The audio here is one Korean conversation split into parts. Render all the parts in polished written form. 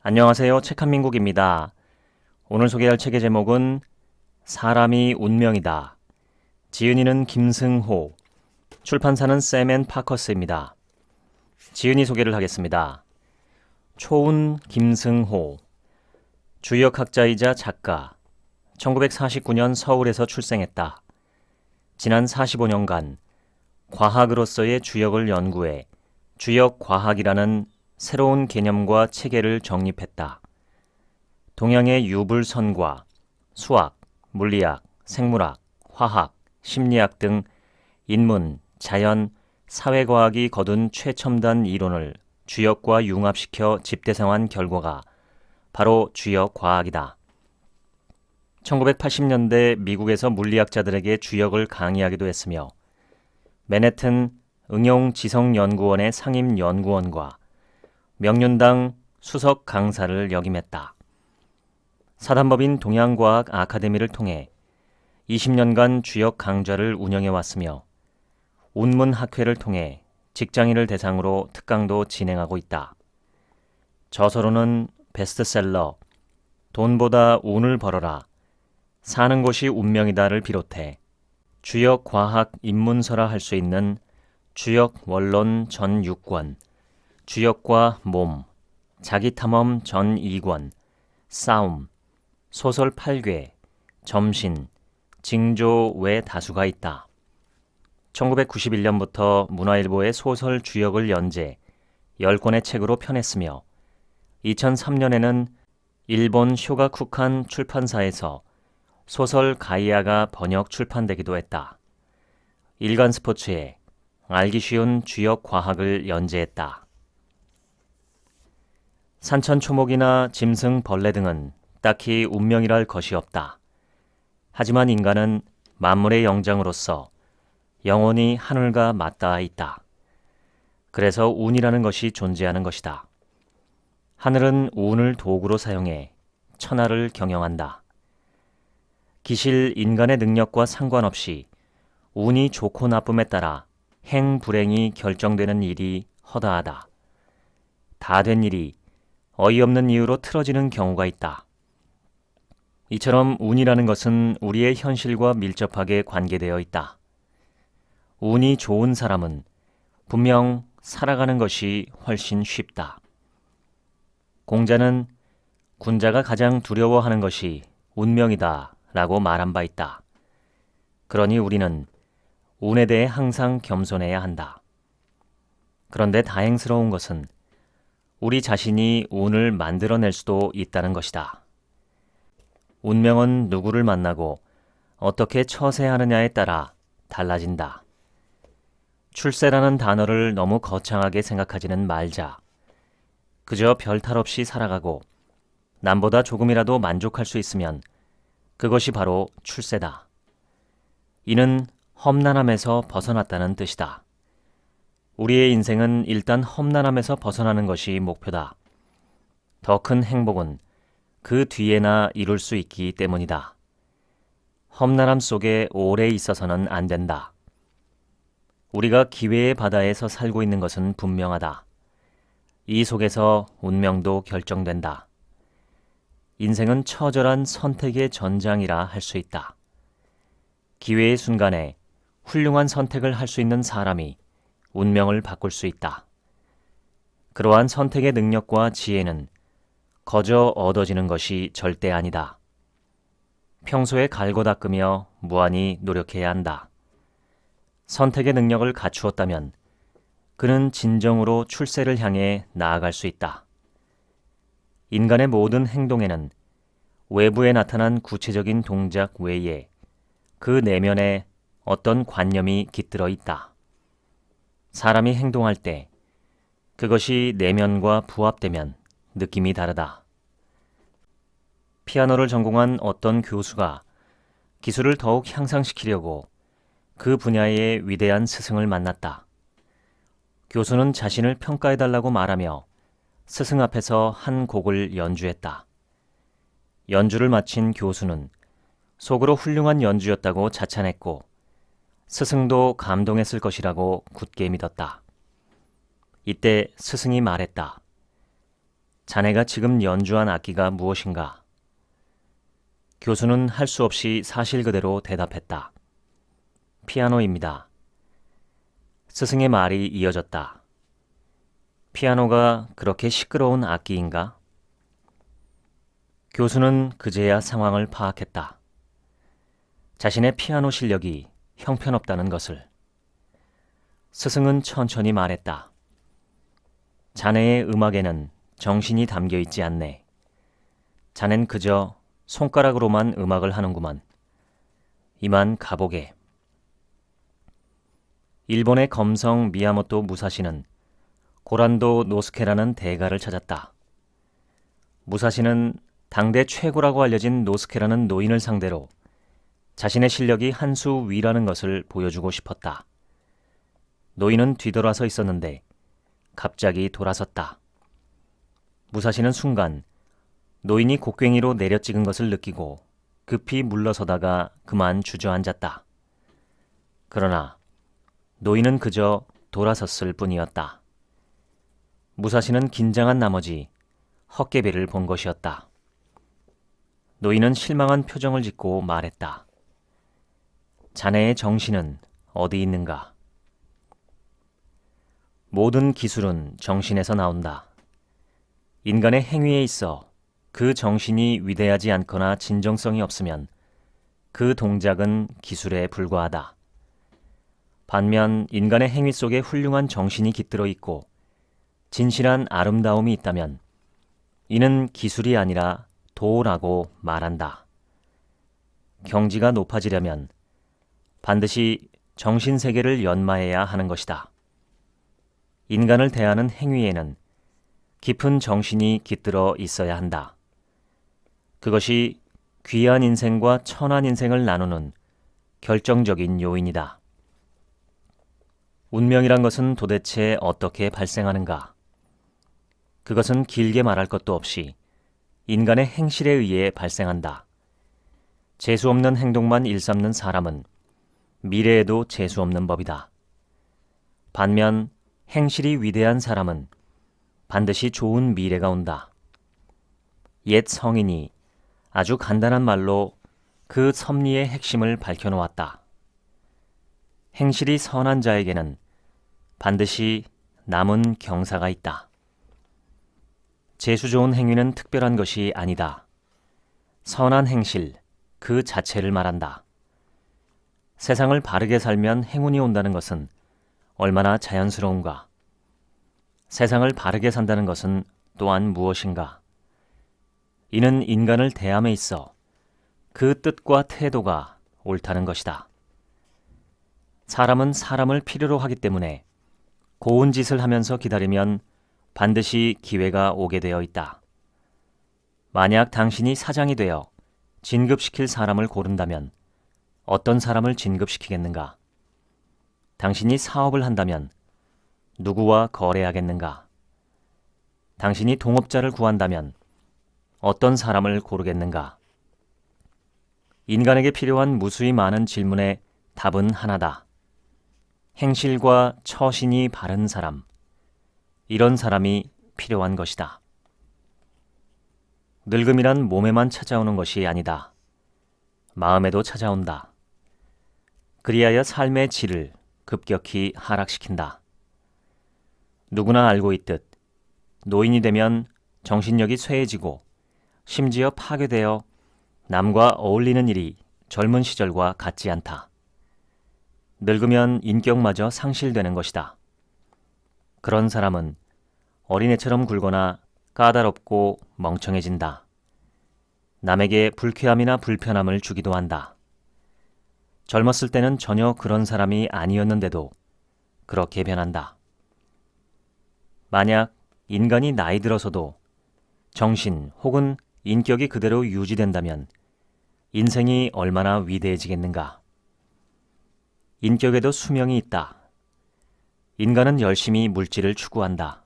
안녕하세요. 책한민국입니다. 오늘 소개할 책의 제목은 사람이 운명이다. 지은이는 김승호, 출판사는 샘앤파커스입니다. 지은이 소개를 하겠습니다. 초운 김승호, 주역학자이자 작가, 1949년 서울에서 출생했다. 지난 45년간 과학으로서의 주역을 연구해 주역과학이라는 새로운 개념과 체계를 정립했다. 동양의 유불선과 수학, 물리학, 생물학, 화학, 심리학 등 인문, 자연, 사회과학이 거둔 최첨단 이론을 주역과 융합시켜 집대성한 결과가 바로 주역과학이다. 1980년대 미국에서 물리학자들에게 주역을 강의하기도 했으며 맨해튼 응용지성연구원의 상임연구원과 명륜당 수석 강사를 역임했다. 사단법인 동양과학 아카데미를 통해 20년간 주역 강좌를 운영해왔으며 운문학회를 통해 직장인을 대상으로 특강도 진행하고 있다. 저서로는 베스트셀러, 돈보다 운을 벌어라, 사는 곳이 운명이다를 비롯해 주역 과학 입문서라 할 수 있는 주역 원론 전 6권, 주역과 몸, 자기탐험 전 2권, 싸움, 소설 8괴, 점신, 징조 외 다수가 있다. 1991년부터 문화일보의 소설 주역을 연재 10권의 책으로 펴냈으며 2003년에는 일본 쇼가쿠칸 출판사에서 소설 가이아가 번역 출판되기도 했다. 일간 스포츠에 알기 쉬운 주역 과학을 연재했다. 산천초목이나 짐승, 벌레 등은 딱히 운명이랄 것이 없다. 하지만 인간은 만물의 영장으로서 영원히 하늘과 맞닿아 있다. 그래서 운이라는 것이 존재하는 것이다. 하늘은 운을 도구로 사용해 천하를 경영한다. 기실 인간의 능력과 상관없이 운이 좋고 나쁨에 따라 행불행이 결정되는 일이 허다하다. 다 된 일이 어이없는 이유로 틀어지는 경우가 있다. 이처럼 운이라는 것은 우리의 현실과 밀접하게 관계되어 있다. 운이 좋은 사람은 분명 살아가는 것이 훨씬 쉽다. 공자는 군자가 가장 두려워하는 것이 운명이다 라고 말한 바 있다. 그러니 우리는 운에 대해 항상 겸손해야 한다. 그런데 다행스러운 것은 우리 자신이 운을 만들어낼 수도 있다는 것이다. 운명은 누구를 만나고 어떻게 처세하느냐에 따라 달라진다. 출세라는 단어를 너무 거창하게 생각하지는 말자. 그저 별탈 없이 살아가고 남보다 조금이라도 만족할 수 있으면 그것이 바로 출세다. 이는 험난함에서 벗어났다는 뜻이다. 우리의 인생은 일단 험난함에서 벗어나는 것이 목표다. 더 큰 행복은 그 뒤에나 이룰 수 있기 때문이다. 험난함 속에 오래 있어서는 안 된다. 우리가 기회의 바다에서 살고 있는 것은 분명하다. 이 속에서 운명도 결정된다. 인생은 처절한 선택의 전장이라 할 수 있다. 기회의 순간에 훌륭한 선택을 할 수 있는 사람이 운명을 바꿀 수 있다. 그러한 선택의 능력과 지혜는 거저 얻어지는 것이 절대 아니다. 평소에 갈고 닦으며 무한히 노력해야 한다. 선택의 능력을 갖추었다면 그는 진정으로 출세를 향해 나아갈 수 있다. 인간의 모든 행동에는 외부에 나타난 구체적인 동작 외에 그 내면에 어떤 관념이 깃들어 있다. 사람이 행동할 때 그것이 내면과 부합되면 느낌이 다르다. 피아노를 전공한 어떤 교수가 기술을 더욱 향상시키려고 그 분야의 위대한 스승을 만났다. 교수는 자신을 평가해달라고 말하며 스승 앞에서 한 곡을 연주했다. 연주를 마친 교수는 속으로 훌륭한 연주였다고 자찬했고 스승도 감동했을 것이라고 굳게 믿었다. 이때 스승이 말했다. 자네가 지금 연주한 악기가 무엇인가? 교수는 할 수 없이 사실 그대로 대답했다. 피아노입니다. 스승의 말이 이어졌다. 피아노가 그렇게 시끄러운 악기인가? 교수는 그제야 상황을 파악했다. 자신의 피아노 실력이 형편없다는 것을. 스승은 천천히 말했다. 자네의 음악에는 정신이 담겨 있지 않네. 자넨 그저 손가락으로만 음악을 하는구만. 이만 가보게. 일본의 검성 미야모토 무사시는 고란도 노스케라는 대가를 찾았다. 무사시는 당대 최고라고 알려진 노스케라는 노인을 상대로 자신의 실력이 한 수 위라는 것을 보여주고 싶었다. 노인은 뒤돌아서 있었는데 갑자기 돌아섰다. 무사시는 순간 노인이 곡괭이로 내려찍은 것을 느끼고 급히 물러서다가 그만 주저앉았다. 그러나 노인은 그저 돌아섰을 뿐이었다. 무사시는 긴장한 나머지 헛개비를 본 것이었다. 노인은 실망한 표정을 짓고 말했다. 자네의 정신은 어디 있는가? 모든 기술은 정신에서 나온다. 인간의 행위에 있어 그 정신이 위대하지 않거나 진정성이 없으면 그 동작은 기술에 불과하다. 반면 인간의 행위 속에 훌륭한 정신이 깃들어 있고 진실한 아름다움이 있다면 이는 기술이 아니라 도라고 말한다. 경지가 높아지려면 반드시 정신세계를 연마해야 하는 것이다. 인간을 대하는 행위에는 깊은 정신이 깃들어 있어야 한다. 그것이 귀한 인생과 천한 인생을 나누는 결정적인 요인이다. 운명이란 것은 도대체 어떻게 발생하는가? 그것은 길게 말할 것도 없이 인간의 행실에 의해 발생한다. 재수없는 행동만 일삼는 사람은 미래에도 재수없는 법이다. 반면 행실이 위대한 사람은 반드시 좋은 미래가 온다. 옛 성인이 아주 간단한 말로 그 섭리의 핵심을 밝혀놓았다. 행실이 선한 자에게는 반드시 남은 경사가 있다. 재수 좋은 행위는 특별한 것이 아니다. 선한 행실 그 자체를 말한다. 세상을 바르게 살면 행운이 온다는 것은 얼마나 자연스러운가. 세상을 바르게 산다는 것은 또한 무엇인가. 이는 인간을 대함에 있어 그 뜻과 태도가 옳다는 것이다. 사람은 사람을 필요로 하기 때문에 고운 짓을 하면서 기다리면 반드시 기회가 오게 되어 있다. 만약 당신이 사장이 되어 진급시킬 사람을 고른다면 어떤 사람을 진급시키겠는가? 당신이 사업을 한다면 누구와 거래하겠는가? 당신이 동업자를 구한다면 어떤 사람을 고르겠는가? 인간에게 필요한 무수히 많은 질문의 답은 하나다. 행실과 처신이 바른 사람, 이런 사람이 필요한 것이다. 늙음이란 몸에만 찾아오는 것이 아니다. 마음에도 찾아온다. 그리하여 삶의 질을 급격히 하락시킨다. 누구나 알고 있듯 노인이 되면 정신력이 쇠해지고 심지어 파괴되어 남과 어울리는 일이 젊은 시절과 같지 않다. 늙으면 인격마저 상실되는 것이다. 그런 사람은 어린애처럼 굴거나 까다롭고 멍청해진다. 남에게 불쾌함이나 불편함을 주기도 한다. 젊었을 때는 전혀 그런 사람이 아니었는데도 그렇게 변한다. 만약 인간이 나이 들어서도 정신 혹은 인격이 그대로 유지된다면 인생이 얼마나 위대해지겠는가. 인격에도 수명이 있다. 인간은 열심히 물질을 추구한다.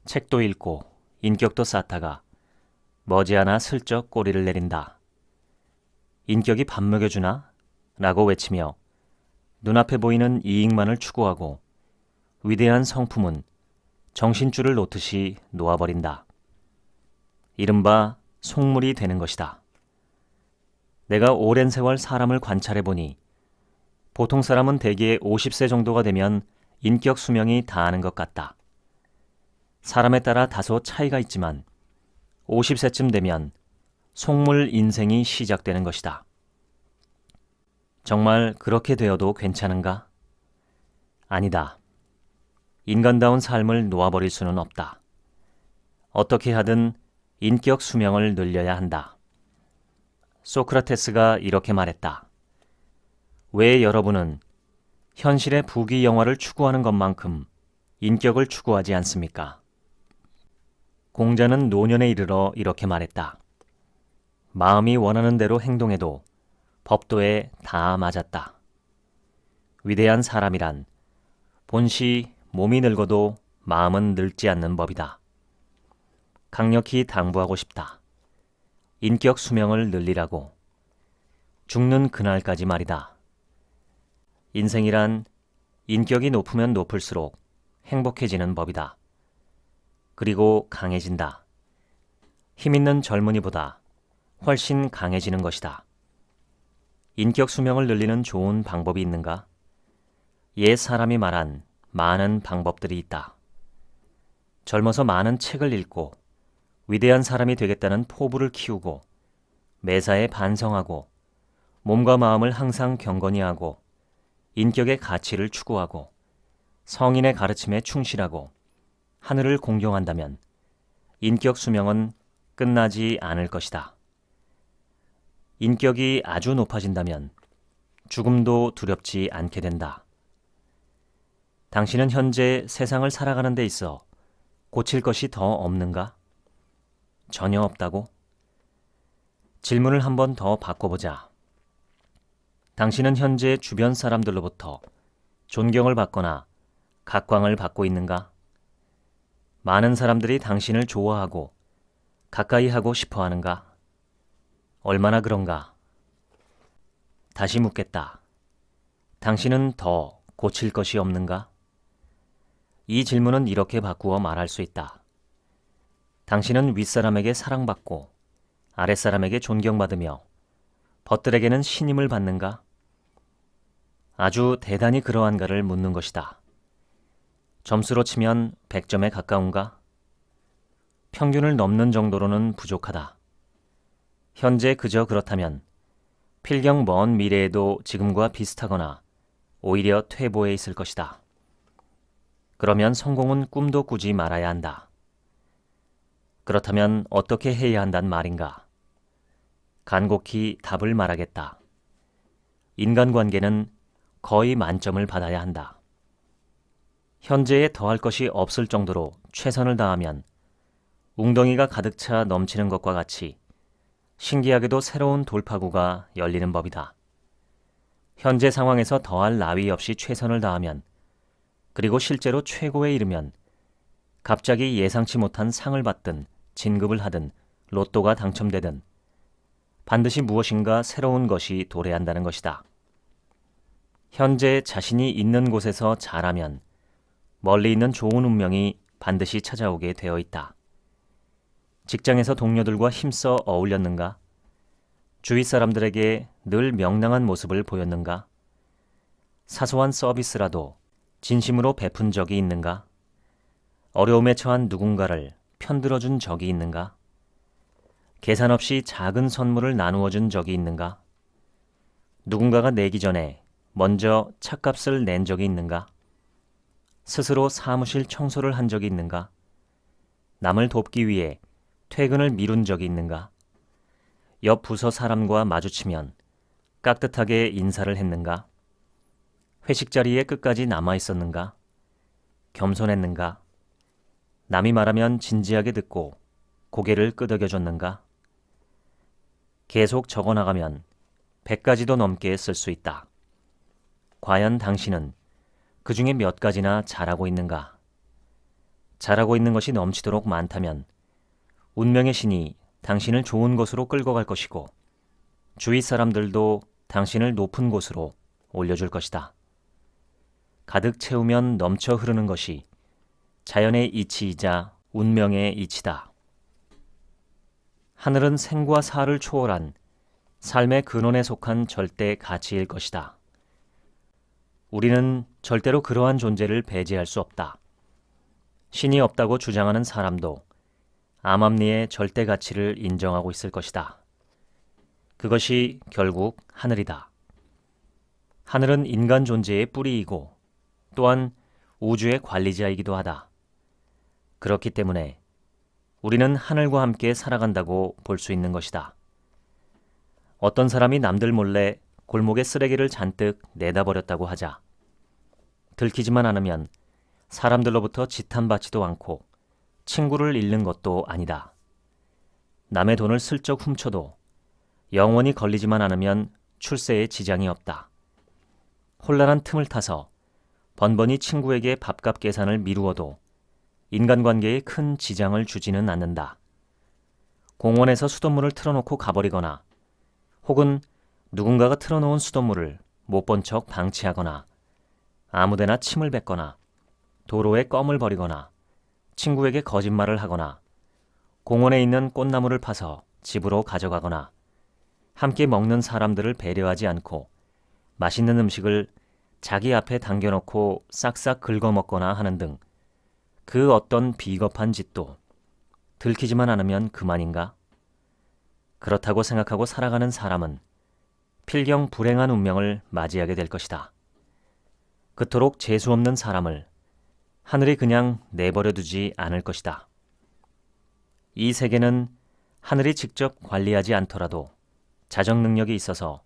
책도 읽고 인격도 쌓다가 머지않아 슬쩍 꼬리를 내린다. 인격이 밥 먹여주나? 라고 외치며 눈앞에 보이는 이익만을 추구하고 위대한 성품은 정신줄을 놓듯이 놓아버린다. 이른바 속물이 되는 것이다. 내가 오랜 세월 사람을 관찰해 보니 보통 사람은 대개 50세 정도가 되면 인격 수명이 다하는 것 같다. 사람에 따라 다소 차이가 있지만 50세쯤 되면 속물 인생이 시작되는 것이다. 정말 그렇게 되어도 괜찮은가? 아니다. 인간다운 삶을 놓아버릴 수는 없다. 어떻게 하든 인격 수명을 늘려야 한다. 소크라테스가 이렇게 말했다. 왜 여러분은 현실의 부귀 영화를 추구하는 것만큼 인격을 추구하지 않습니까? 공자는 노년에 이르러 이렇게 말했다. 마음이 원하는 대로 행동해도 법도에 다 맞았다. 위대한 사람이란 본시 몸이 늙어도 마음은 늙지 않는 법이다. 강력히 당부하고 싶다. 인격 수명을 늘리라고. 죽는 그날까지 말이다. 인생이란 인격이 높으면 높을수록 행복해지는 법이다. 그리고 강해진다. 힘있는 젊은이보다 훨씬 강해지는 것이다. 인격 수명을 늘리는 좋은 방법이 있는가? 옛 사람이 말한 많은 방법들이 있다. 젊어서 많은 책을 읽고 위대한 사람이 되겠다는 포부를 키우고 매사에 반성하고 몸과 마음을 항상 경건히 하고 인격의 가치를 추구하고 성인의 가르침에 충실하고 하늘을 공경한다면 인격 수명은 끝나지 않을 것이다. 인격이 아주 높아진다면 죽음도 두렵지 않게 된다. 당신은 현재 세상을 살아가는 데 있어 고칠 것이 더 없는가? 전혀 없다고? 질문을 한 번 더 바꿔보자. 당신은 현재 주변 사람들로부터 존경을 받거나 각광을 받고 있는가? 많은 사람들이 당신을 좋아하고 가까이 하고 싶어 하는가? 얼마나 그런가? 다시 묻겠다. 당신은 더 고칠 것이 없는가? 이 질문은 이렇게 바꾸어 말할 수 있다. 당신은 윗사람에게 사랑받고 아랫사람에게 존경받으며 벗들에게는 신임을 받는가? 아주 대단히 그러한가를 묻는 것이다. 점수로 치면 100점에 가까운가? 평균을 넘는 정도로는 부족하다. 현재 그저 그렇다면 필경 먼 미래에도 지금과 비슷하거나 오히려 퇴보해 있을 것이다. 그러면 성공은 꿈도 꾸지 말아야 한다. 그렇다면 어떻게 해야 한단 말인가? 간곡히 답을 말하겠다. 인간관계는 거의 만점을 받아야 한다. 현재에 더할 것이 없을 정도로 최선을 다하면 웅덩이가 가득 차 넘치는 것과 같이 신기하게도 새로운 돌파구가 열리는 법이다. 현재 상황에서 더할 나위 없이 최선을 다하면 그리고 실제로 최고에 이르면 갑자기 예상치 못한 상을 받든 진급을 하든 로또가 당첨되든 반드시 무엇인가 새로운 것이 도래한다는 것이다. 현재 자신이 있는 곳에서 잘하면 멀리 있는 좋은 운명이 반드시 찾아오게 되어 있다. 직장에서 동료들과 힘써 어울렸는가? 주위 사람들에게 늘 명랑한 모습을 보였는가? 사소한 서비스라도 진심으로 베푼 적이 있는가? 어려움에 처한 누군가를 편들어준 적이 있는가? 계산 없이 작은 선물을 나누어 준 적이 있는가? 누군가가 내기 전에 먼저 찻값을 낸 적이 있는가? 스스로 사무실 청소를 한 적이 있는가? 남을 돕기 위해 퇴근을 미룬 적이 있는가? 옆 부서 사람과 마주치면 깍듯하게 인사를 했는가? 회식 자리에 끝까지 남아 있었는가? 겸손했는가? 남이 말하면 진지하게 듣고 고개를 끄덕여줬는가? 계속 적어나가면 100가지도 넘게 쓸 수 있다. 과연 당신은 그 중에 몇 가지나 잘하고 있는가? 잘하고 있는 것이 넘치도록 많다면 운명의 신이 당신을 좋은 곳으로 끌고 갈 것이고 주위 사람들도 당신을 높은 곳으로 올려줄 것이다. 가득 채우면 넘쳐 흐르는 것이 자연의 이치이자 운명의 이치다. 하늘은 생과 사를 초월한 삶의 근원에 속한 절대 가치일 것이다. 우리는 절대로 그러한 존재를 배제할 수 없다. 신이 없다고 주장하는 사람도 암암리의 절대 가치를 인정하고 있을 것이다. 그것이 결국 하늘이다. 하늘은 인간 존재의 뿌리이고 또한 우주의 관리자이기도 하다. 그렇기 때문에 우리는 하늘과 함께 살아간다고 볼 수 있는 것이다. 어떤 사람이 남들 몰래 골목에 쓰레기를 잔뜩 내다 버렸다고 하자. 들키지만 않으면 사람들로부터 지탄받지도 않고 친구를 잃는 것도 아니다. 남의 돈을 슬쩍 훔쳐도 영원히 걸리지만 않으면 출세에 지장이 없다. 혼란한 틈을 타서 번번이 친구에게 밥값 계산을 미루어도 인간관계에 큰 지장을 주지는 않는다. 공원에서 수돗물을 틀어놓고 가버리거나 혹은 누군가가 틀어놓은 수돗물을 못 본 척 방치하거나 아무데나 침을 뱉거나 도로에 껌을 버리거나 친구에게 거짓말을 하거나 공원에 있는 꽃나무를 파서 집으로 가져가거나 함께 먹는 사람들을 배려하지 않고 맛있는 음식을 자기 앞에 당겨놓고 싹싹 긁어먹거나 하는 등 그 어떤 비겁한 짓도 들키지만 않으면 그만인가? 그렇다고 생각하고 살아가는 사람은 필경 불행한 운명을 맞이하게 될 것이다. 그토록 재수없는 사람을 하늘이 그냥 내버려 두지 않을 것이다. 이 세계는 하늘이 직접 관리하지 않더라도 자정 능력이 있어서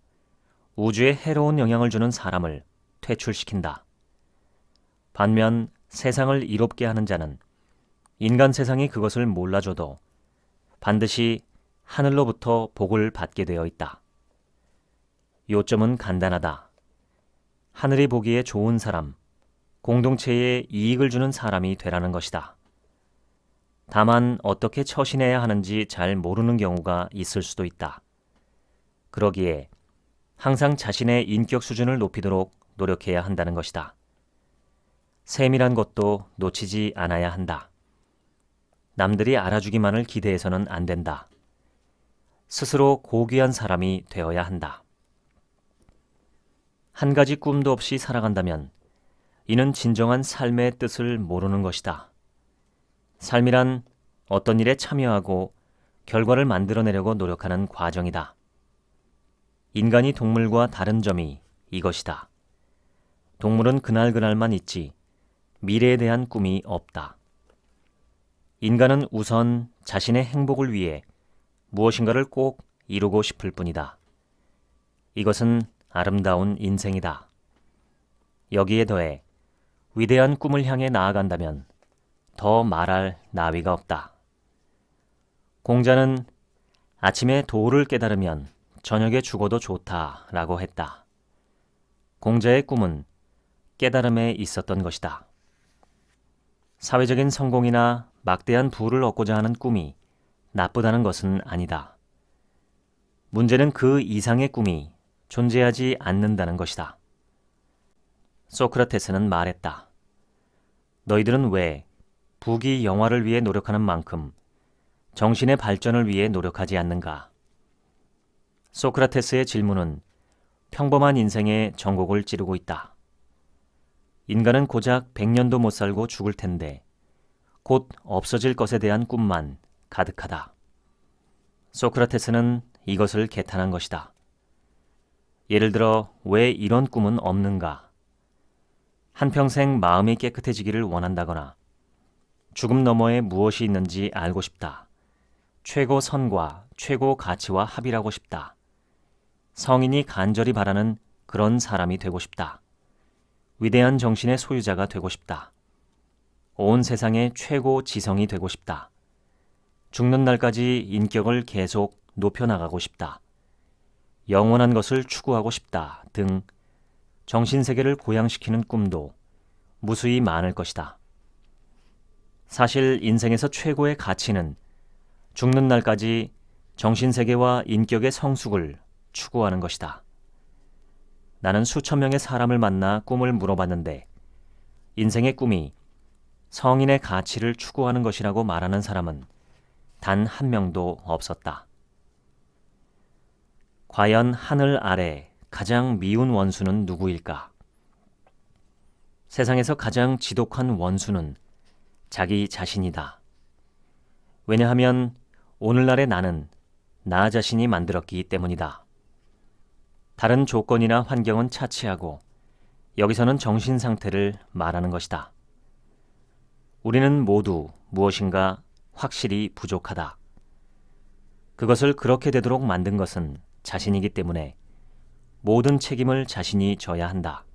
우주에 해로운 영향을 주는 사람을 퇴출시킨다. 반면 세상을 이롭게 하는 자는 인간 세상이 그것을 몰라줘도 반드시 하늘로부터 복을 받게 되어 있다. 요점은 간단하다. 하늘이 보기에 좋은 사람, 공동체에 이익을 주는 사람이 되라는 것이다. 다만 어떻게 처신해야 하는지 잘 모르는 경우가 있을 수도 있다. 그러기에 항상 자신의 인격 수준을 높이도록 노력해야 한다는 것이다. 세밀한 것도 놓치지 않아야 한다. 남들이 알아주기만을 기대해서는 안 된다. 스스로 고귀한 사람이 되어야 한다. 한 가지 꿈도 없이 살아간다면 이는 진정한 삶의 뜻을 모르는 것이다. 삶이란 어떤 일에 참여하고 결과를 만들어내려고 노력하는 과정이다. 인간이 동물과 다른 점이 이것이다. 동물은 그날그날만 있지 미래에 대한 꿈이 없다. 인간은 우선 자신의 행복을 위해 무엇인가를 꼭 이루고 싶을 뿐이다. 이것은 아름다운 인생이다. 여기에 더해 위대한 꿈을 향해 나아간다면 더 말할 나위가 없다. 공자는 아침에 도를 깨달으면 저녁에 죽어도 좋다라고 했다. 공자의 꿈은 깨달음에 있었던 것이다. 사회적인 성공이나 막대한 부를 얻고자 하는 꿈이 나쁘다는 것은 아니다. 문제는 그 이상의 꿈이 존재하지 않는다는 것이다. 소크라테스는 말했다. 너희들은 왜 부귀 영화를 위해 노력하는 만큼 정신의 발전을 위해 노력하지 않는가? 소크라테스의 질문은 평범한 인생의 전곡을 찌르고 있다. 인간은 고작 100년도 못 살고 죽을 텐데 곧 없어질 것에 대한 꿈만 가득하다. 소크라테스는 이것을 개탄한 것이다. 예를 들어 왜 이런 꿈은 없는가? 한평생 마음이 깨끗해지기를 원한다거나 죽음 너머에 무엇이 있는지 알고 싶다. 최고 선과 최고 가치와 합일하고 싶다. 성인이 간절히 바라는 그런 사람이 되고 싶다. 위대한 정신의 소유자가 되고 싶다. 온 세상의 최고 지성이 되고 싶다. 죽는 날까지 인격을 계속 높여나가고 싶다. 영원한 것을 추구하고 싶다 등 정신세계를 보양시키는 꿈도 무수히 많을 것이다. 사실 인생에서 최고의 가치는 죽는 날까지 정신세계와 인격의 성숙을 추구하는 것이다. 나는 수천 명의 사람을 만나 꿈을 물어봤는데 인생의 꿈이 성인의 가치를 추구하는 것이라고 말하는 사람은 단 한 명도 없었다. 과연 하늘 아래 가장 미운 원수는 누구일까? 세상에서 가장 지독한 원수는 자기 자신이다. 왜냐하면 오늘날의 나는 나 자신이 만들었기 때문이다. 다른 조건이나 환경은 차치하고 여기서는 정신 상태를 말하는 것이다. 우리는 모두 무엇인가 확실히 부족하다. 그것을 그렇게 되도록 만든 것은 자신이기 때문에 모든 책임을 자신이 져야 한다.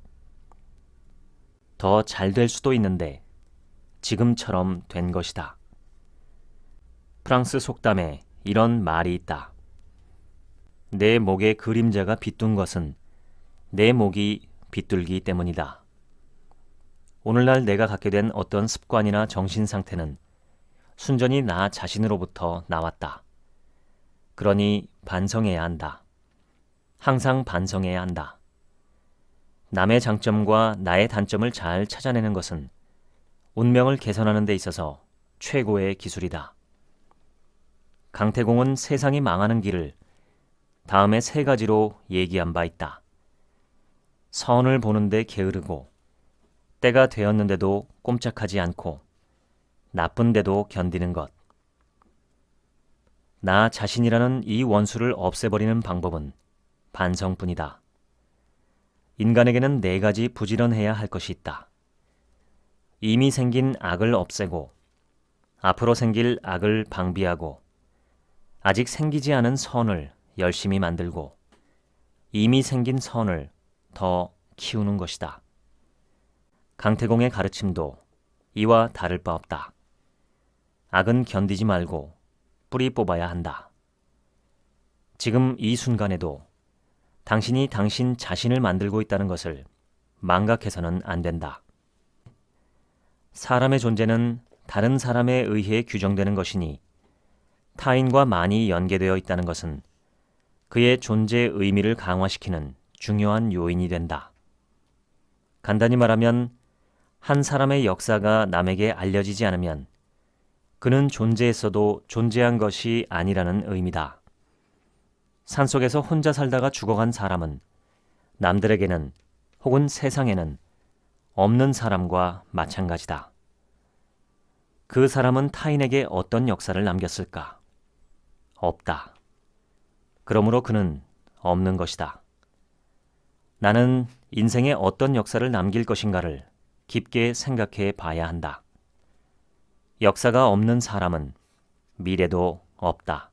더 잘 될 수도 있는데 지금처럼 된 것이다. 프랑스 속담에 이런 말이 있다. 내 목에 그림자가 빗둔 것은 내 목이 빗둘기 때문이다. 오늘날 내가 갖게 된 어떤 습관이나 정신 상태는 순전히 나 자신으로부터 나왔다. 그러니 반성해야 한다. 항상 반성해야 한다. 남의 장점과 나의 단점을 잘 찾아내는 것은 운명을 개선하는 데 있어서 최고의 기술이다. 강태공은 세상이 망하는 길을 다음에 3가지로 얘기한 바 있다. 선을 보는데 게으르고, 때가 되었는데도 꼼짝하지 않고, 나쁜데도 견디는 것. 나 자신이라는 이 원수를 없애버리는 방법은 반성뿐이다. 인간에게는 4가지 부지런해야 할 것이 있다. 이미 생긴 악을 없애고, 앞으로 생길 악을 방비하고, 아직 생기지 않은 선을 열심히 만들고, 이미 생긴 선을 더 키우는 것이다. 강태공의 가르침도 이와 다를 바 없다. 악은 견디지 말고 뿌리 뽑아야 한다. 지금 이 순간에도 당신이 당신 자신을 만들고 있다는 것을 망각해서는 안 된다. 사람의 존재는 다른 사람에 의해 규정되는 것이니 타인과 많이 연계되어 있다는 것은 그의 존재의 의미를 강화시키는 중요한 요인이 된다. 간단히 말하면 한 사람의 역사가 남에게 알려지지 않으면 그는 존재했어도 존재한 것이 아니라는 의미다. 산속에서 혼자 살다가 죽어간 사람은 남들에게는 혹은 세상에는 없는 사람과 마찬가지다. 그 사람은 타인에게 어떤 역사를 남겼을까? 없다. 그러므로 그는 없는 것이다. 나는 인생에 어떤 역사를 남길 것인가를 깊게 생각해 봐야 한다. 역사가 없는 사람은 미래도 없다.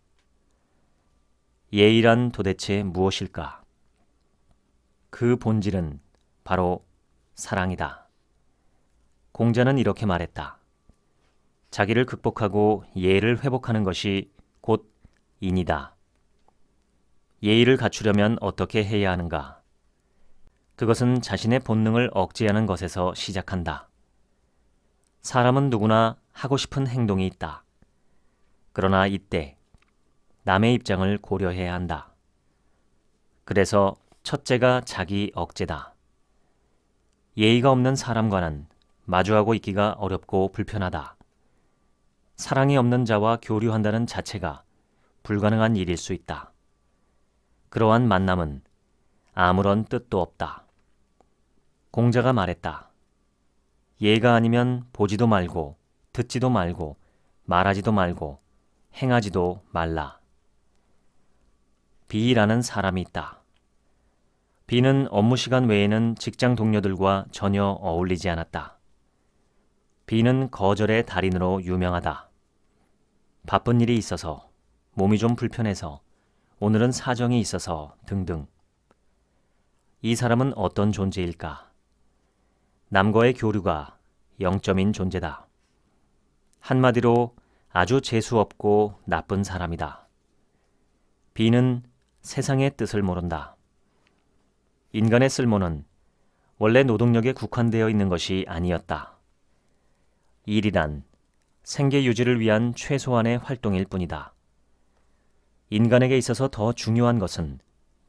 예의란 도대체 무엇일까? 그 본질은 바로 사랑이다. 공자는 이렇게 말했다. 자기를 극복하고 예의를 회복하는 것이 곧 인이다. 예의를 갖추려면 어떻게 해야 하는가? 그것은 자신의 본능을 억제하는 것에서 시작한다. 사람은 누구나 하고 싶은 행동이 있다. 그러나 이때 남의 입장을 고려해야 한다. 그래서 첫째가 자기 억제다. 예의가 없는 사람과는 마주하고 있기가 어렵고 불편하다. 사랑이 없는 자와 교류한다는 자체가 불가능한 일일 수 있다. 그러한 만남은 아무런 뜻도 없다. 공자가 말했다. 예가 아니면 보지도 말고 듣지도 말고 말하지도 말고 행하지도 말라. B라는 사람이 있다. B는 업무 시간 외에는 직장 동료들과 전혀 어울리지 않았다. B는 거절의 달인으로 유명하다. 바쁜 일이 있어서, 몸이 좀 불편해서, 오늘은 사정이 있어서 등등. 이 사람은 어떤 존재일까? 남과의 교류가 0점인 존재다. 한마디로 아주 재수없고 나쁜 사람이다. B는 세상의 뜻을 모른다. 인간의 쓸모는 원래 노동력에 국한되어 있는 것이 아니었다. 일이란 생계 유지를 위한 최소한의 활동일 뿐이다. 인간에게 있어서 더 중요한 것은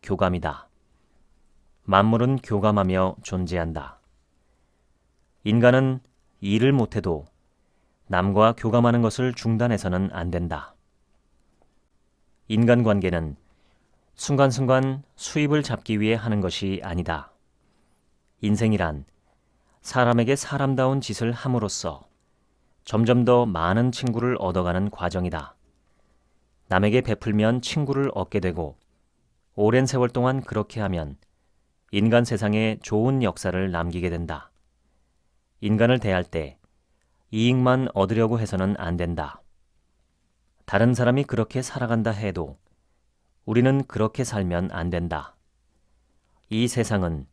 교감이다. 만물은 교감하며 존재한다. 인간은 일을 못해도 남과 교감하는 것을 중단해서는 안 된다. 인간관계는 순간순간 수입을 잡기 위해 하는 것이 아니다. 인생이란 사람에게 사람다운 짓을 함으로써 점점 더 많은 친구를 얻어가는 과정이다. 남에게 베풀면 친구를 얻게 되고 오랜 세월 동안 그렇게 하면 인간 세상에 좋은 역사를 남기게 된다. 인간을 대할 때 이익만 얻으려고 해서는 안 된다. 다른 사람이 그렇게 살아간다 해도 우리는 그렇게 살면 안 된다. 이 세상은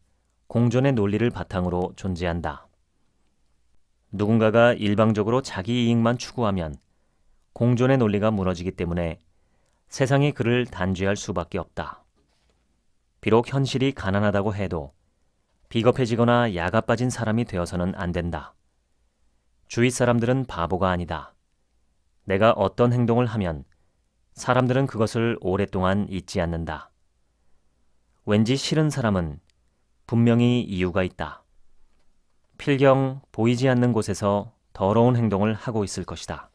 공존의 논리를 바탕으로 존재한다. 누군가가 일방적으로 자기 이익만 추구하면 공존의 논리가 무너지기 때문에 세상이 그를 단죄할 수밖에 없다. 비록 현실이 가난하다고 해도 비겁해지거나 야가 빠진 사람이 되어서는 안 된다. 주위 사람들은 바보가 아니다. 내가 어떤 행동을 하면 사람들은 그것을 오랫동안 잊지 않는다. 왠지 싫은 사람은 분명히 이유가 있다. 필경 보이지 않는 곳에서 더러운 행동을 하고 있을 것이다.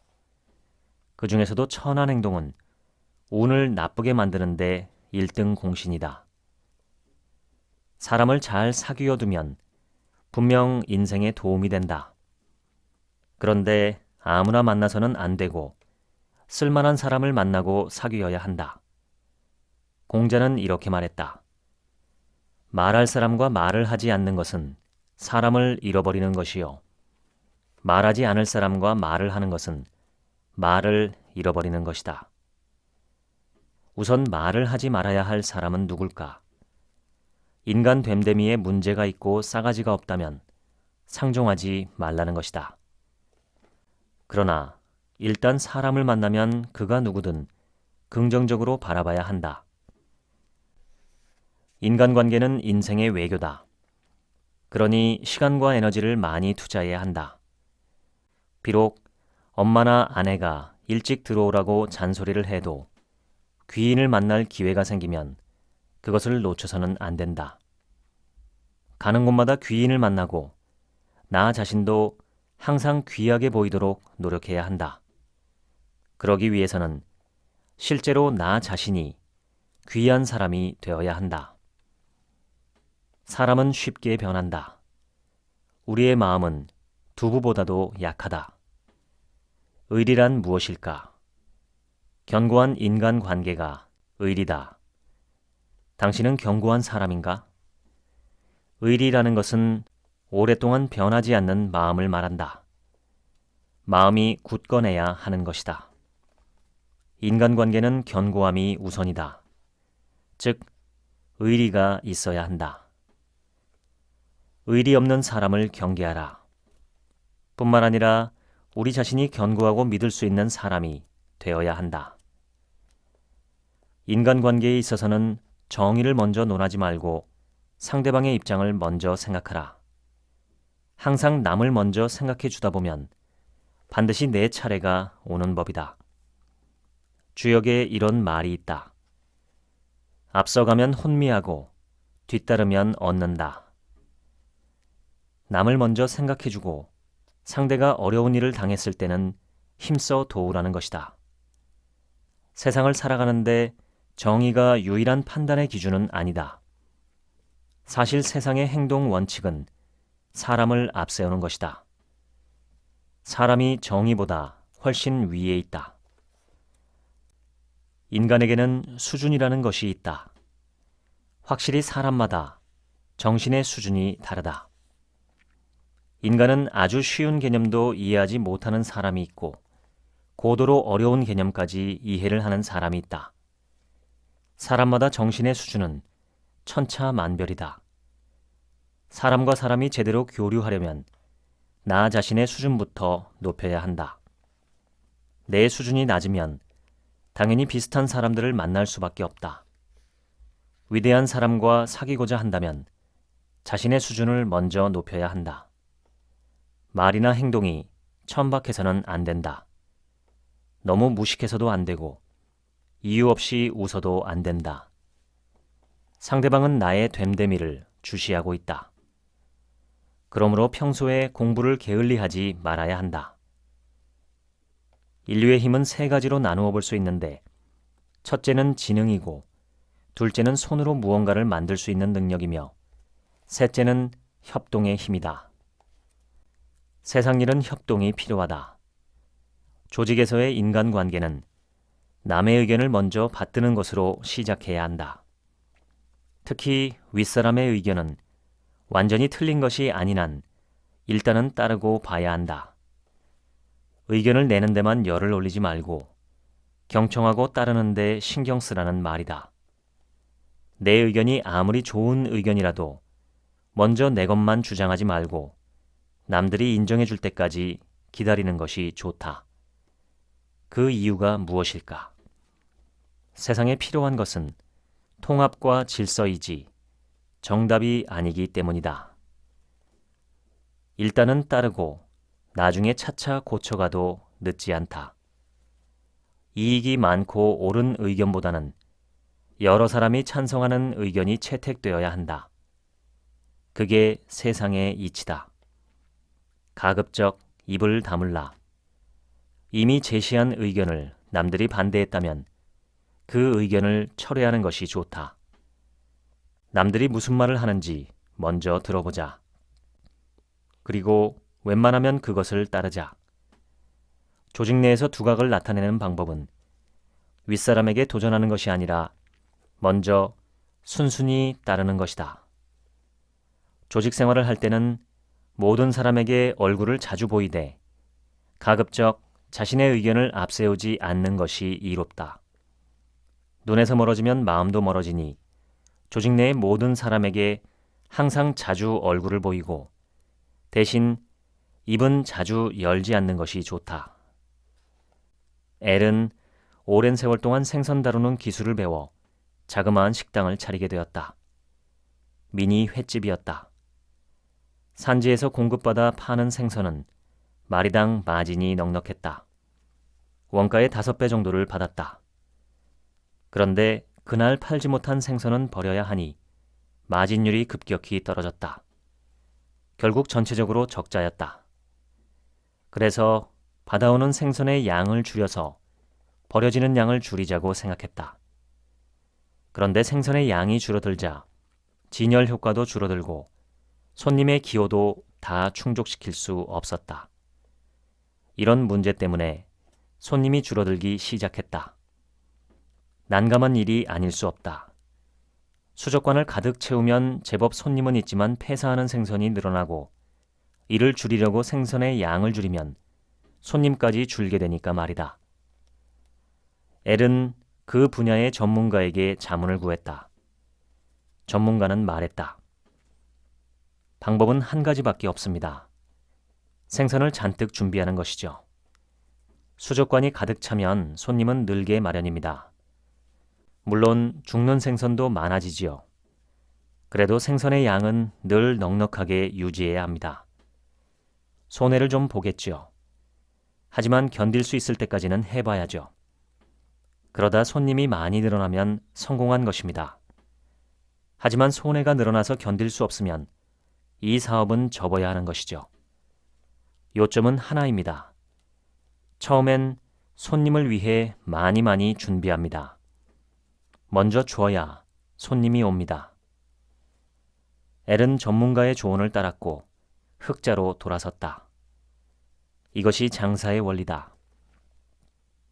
그 중에서도 천한 행동은 운을 나쁘게 만드는데 1등 공신이다. 사람을 잘 사귀어두면 분명 인생에 도움이 된다. 그런데 아무나 만나서는 안 되고 쓸만한 사람을 만나고 사귀어야 한다. 공자는 이렇게 말했다. 말할 사람과 말을 하지 않는 것은 사람을 잃어버리는 것이요. 말하지 않을 사람과 말을 하는 것은 말을 잃어버리는 것이다. 우선 말을 하지 말아야 할 사람은 누굴까? 인간 됨됨이에 문제가 있고 싸가지가 없다면 상종하지 말라는 것이다. 그러나 일단 사람을 만나면 그가 누구든 긍정적으로 바라봐야 한다. 인간관계는 인생의 외교다. 그러니 시간과 에너지를 많이 투자해야 한다. 비록 엄마나 아내가 일찍 들어오라고 잔소리를 해도 귀인을 만날 기회가 생기면 그것을 놓쳐서는 안 된다. 가는 곳마다 귀인을 만나고 나 자신도 항상 귀하게 보이도록 노력해야 한다. 그러기 위해서는 실제로 나 자신이 귀한 사람이 되어야 한다. 사람은 쉽게 변한다. 우리의 마음은 두부보다도 약하다. 의리란 무엇일까? 견고한 인간관계가 의리다. 당신은 견고한 사람인가? 의리라는 것은 오랫동안 변하지 않는 마음을 말한다. 마음이 굳건해야 하는 것이다. 인간관계는 견고함이 우선이다. 즉, 의리가 있어야 한다. 의리 없는 사람을 경계하라. 뿐만 아니라 우리 자신이 견고하고 믿을 수 있는 사람이 되어야 한다. 인간관계에 있어서는 정의를 먼저 논하지 말고 상대방의 입장을 먼저 생각하라. 항상 남을 먼저 생각해 주다 보면 반드시 내 차례가 오는 법이다. 주역에 이런 말이 있다. 앞서가면 혼미하고 뒤따르면 얻는다. 남을 먼저 생각해 주고 상대가 어려운 일을 당했을 때는 힘써 도우라는 것이다. 세상을 살아가는데 정의가 유일한 판단의 기준은 아니다. 사실 세상의 행동 원칙은 사람을 앞세우는 것이다. 사람이 정의보다 훨씬 위에 있다. 인간에게는 수준이라는 것이 있다. 확실히 사람마다 정신의 수준이 다르다. 인간은 아주 쉬운 개념도 이해하지 못하는 사람이 있고 고도로 어려운 개념까지 이해를 하는 사람이 있다. 사람마다 정신의 수준은 천차만별이다. 사람과 사람이 제대로 교류하려면 나 자신의 수준부터 높여야 한다. 내 수준이 낮으면 당연히 비슷한 사람들을 만날 수밖에 없다. 위대한 사람과 사귀고자 한다면 자신의 수준을 먼저 높여야 한다. 말이나 행동이 천박해서는 안 된다. 너무 무식해서도 안 되고 이유 없이 웃어도 안 된다. 상대방은 나의 됨됨이를 주시하고 있다. 그러므로 평소에 공부를 게을리하지 말아야 한다. 인류의 힘은 세 가지로 나누어 볼 수 있는데 첫째는 지능이고 둘째는 손으로 무언가를 만들 수 있는 능력이며 셋째는 협동의 힘이다. 세상 일은 협동이 필요하다. 조직에서의 인간관계는 남의 의견을 먼저 받드는 것으로 시작해야 한다. 특히 윗사람의 의견은 완전히 틀린 것이 아닌 한 일단은 따르고 봐야 한다. 의견을 내는 데만 열을 올리지 말고 경청하고 따르는 데 신경 쓰라는 말이다. 내 의견이 아무리 좋은 의견이라도 먼저 내 것만 주장하지 말고 남들이 인정해 줄 때까지 기다리는 것이 좋다. 그 이유가 무엇일까? 세상에 필요한 것은 통합과 질서이지 정답이 아니기 때문이다. 일단은 따르고 나중에 차차 고쳐가도 늦지 않다. 이익이 많고 옳은 의견보다는 여러 사람이 찬성하는 의견이 채택되어야 한다. 그게 세상의 이치다. 가급적 입을 다물라. 이미 제시한 의견을 남들이 반대했다면 그 의견을 철회하는 것이 좋다. 남들이 무슨 말을 하는지 먼저 들어보자. 그리고 웬만하면 그것을 따르자. 조직 내에서 두각을 나타내는 방법은 윗사람에게 도전하는 것이 아니라 먼저 순순히 따르는 것이다. 조직 생활을 할 때는 모든 사람에게 얼굴을 자주 보이되 가급적 자신의 의견을 앞세우지 않는 것이 이롭다. 눈에서 멀어지면 마음도 멀어지니 조직 내의 모든 사람에게 항상 자주 얼굴을 보이고 대신 입은 자주 열지 않는 것이 좋다. 엘은 오랜 세월 동안 생선 다루는 기술을 배워 자그마한 식당을 차리게 되었다. 미니 횟집이었다. 산지에서 공급받아 파는 생선은 마리당 마진이 넉넉했다. 원가의 5배 정도를 받았다. 그런데 그날 팔지 못한 생선은 버려야 하니 마진율이 급격히 떨어졌다. 결국 전체적으로 적자였다. 그래서 받아오는 생선의 양을 줄여서 버려지는 양을 줄이자고 생각했다. 그런데 생선의 양이 줄어들자 진열 효과도 줄어들고 손님의 기호도 다 충족시킬 수 없었다. 이런 문제 때문에 손님이 줄어들기 시작했다. 난감한 일이 아닐 수 없다. 수족관을 가득 채우면 제법 손님은 있지만 폐사하는 생선이 늘어나고 이를 줄이려고 생선의 양을 줄이면 손님까지 줄게 되니까 말이다. 엘은 그 분야의 전문가에게 자문을 구했다. 전문가는 말했다. 방법은 한 가지밖에 없습니다. 생선을 잔뜩 준비하는 것이죠. 수족관이 가득 차면 손님은 늘게 마련입니다. 물론 죽는 생선도 많아지지요. 그래도 생선의 양은 늘 넉넉하게 유지해야 합니다. 손해를 좀 보겠지요. 하지만 견딜 수 있을 때까지는 해봐야죠. 그러다 손님이 많이 늘어나면 성공한 것입니다. 하지만 손해가 늘어나서 견딜 수 없으면 이 사업은 접어야 하는 것이죠. 요점은 하나입니다. 처음엔 손님을 위해 많이 준비합니다. 먼저 줘야 손님이 옵니다. 엘은 전문가의 조언을 따랐고 흑자로 돌아섰다. 이것이 장사의 원리다.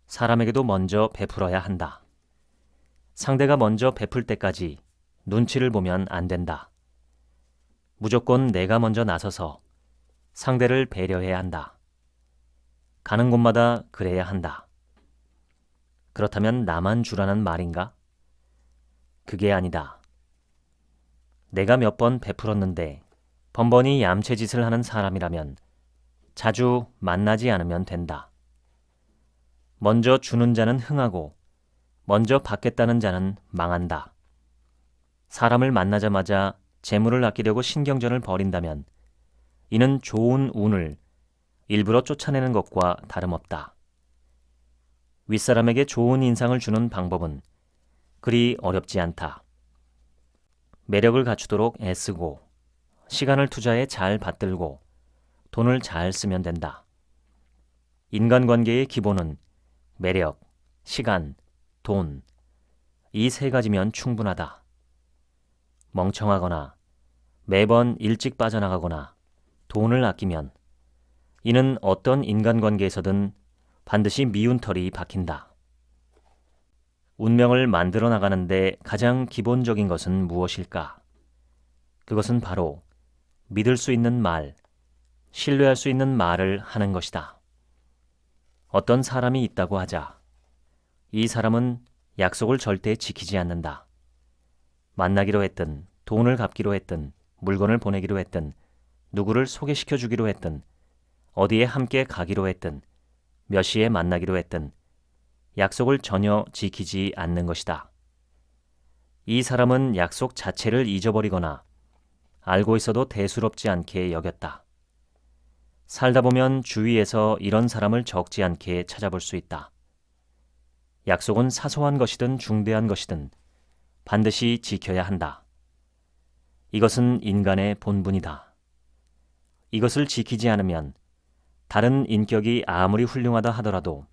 사람에게도 먼저 베풀어야 한다. 상대가 먼저 베풀 때까지 눈치를 보면 안 된다. 무조건 내가 먼저 나서서 상대를 배려해야 한다. 가는 곳마다 그래야 한다. 그렇다면 나만 주라는 말인가? 그게 아니다. 내가 몇 번 베풀었는데 번번이 얌체짓을 하는 사람이라면 자주 만나지 않으면 된다. 먼저 주는 자는 흥하고 먼저 받겠다는 자는 망한다. 사람을 만나자마자 재물을 아끼려고 신경전을 벌인다면 이는 좋은 운을 일부러 쫓아내는 것과 다름없다. 윗사람에게 좋은 인상을 주는 방법은 그리 어렵지 않다. 매력을 갖추도록 애쓰고 시간을 투자해 잘 받들고 돈을 잘 쓰면 된다. 인간관계의 기본은 매력, 시간, 돈, 이 세 가지면 충분하다. 멍청하거나 매번 일찍 빠져나가거나 돈을 아끼면 이는 어떤 인간관계에서든 반드시 미운 털이 박힌다. 운명을 만들어 나가는데 가장 기본적인 것은 무엇일까? 그것은 바로 믿을 수 있는 말, 신뢰할 수 있는 말을 하는 것이다. 어떤 사람이 있다고 하자. 이 사람은 약속을 절대 지키지 않는다. 만나기로 했든, 돈을 갚기로 했든, 물건을 보내기로 했든, 누구를 소개시켜 주기로 했든, 어디에 함께 가기로 했든, 몇 시에 만나기로 했든, 약속을 전혀 지키지 않는 것이다. 이 사람은 약속 자체를 잊어버리거나 알고 있어도 대수롭지 않게 여겼다. 살다 보면 주위에서 이런 사람을 적지 않게 찾아볼 수 있다. 약속은 사소한 것이든 중대한 것이든 반드시 지켜야 한다. 이것은 인간의 본분이다. 이것을 지키지 않으면 다른 인격이 아무리 훌륭하다 하더라도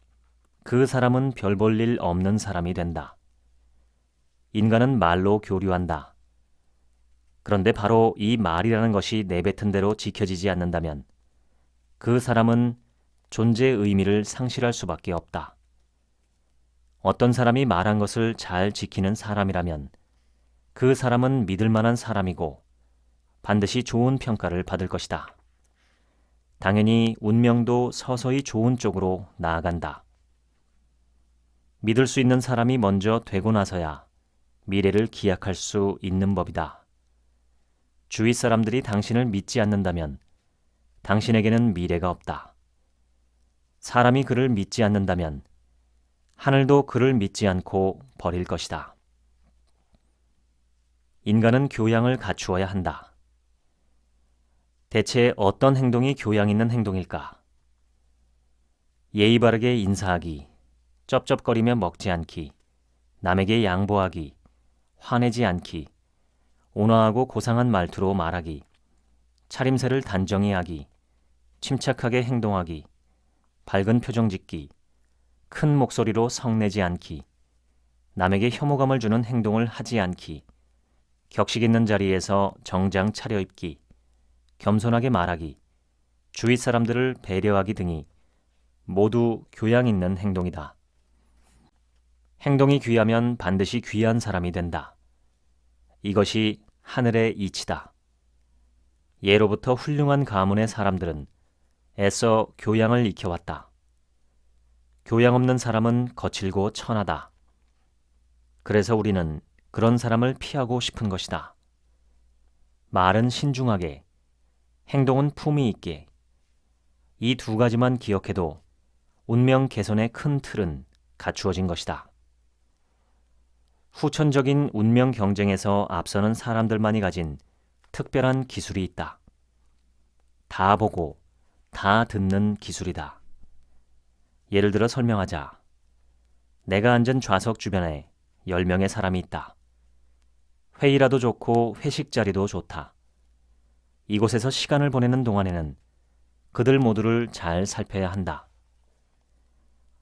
그 사람은 별 볼 일 없는 사람이 된다. 인간은 말로 교류한다. 그런데 바로 이 말이라는 것이 내뱉은 대로 지켜지지 않는다면 그 사람은 존재의 의미를 상실할 수밖에 없다. 어떤 사람이 말한 것을 잘 지키는 사람이라면 그 사람은 믿을 만한 사람이고 반드시 좋은 평가를 받을 것이다. 당연히 운명도 서서히 좋은 쪽으로 나아간다. 믿을 수 있는 사람이 먼저 되고 나서야 미래를 기약할 수 있는 법이다. 주위 사람들이 당신을 믿지 않는다면 당신에게는 미래가 없다. 사람이 그를 믿지 않는다면 하늘도 그를 믿지 않고 버릴 것이다. 인간은 교양을 갖추어야 한다. 대체 어떤 행동이 교양 있는 행동일까? 예의 바르게 인사하기, 쩝쩝거리며 먹지 않기, 남에게 양보하기, 화내지 않기, 온화하고 고상한 말투로 말하기, 차림새를 단정히 하기, 침착하게 행동하기, 밝은 표정 짓기, 큰 목소리로 성내지 않기, 남에게 혐오감을 주는 행동을 하지 않기, 격식 있는 자리에서 정장 차려입기, 겸손하게 말하기, 주위 사람들을 배려하기 등이 모두 교양 있는 행동이다. 행동이 귀하면 반드시 귀한 사람이 된다. 이것이 하늘의 이치다. 예로부터 훌륭한 가문의 사람들은 애써 교양을 익혀왔다. 교양 없는 사람은 거칠고 천하다. 그래서 우리는 그런 사람을 피하고 싶은 것이다. 말은 신중하게, 행동은 품위 있게. 이 두 가지만 기억해도 운명 개선의 큰 틀은 갖추어진 것이다. 후천적인 운명 경쟁에서 앞서는 사람들만이 가진 특별한 기술이 있다. 다 보고 다 듣는 기술이다. 예를 들어 설명하자. 내가 앉은 좌석 주변에 10명의 사람이 있다. 회의라도 좋고 회식 자리도 좋다. 이곳에서 시간을 보내는 동안에는 그들 모두를 잘 살펴야 한다.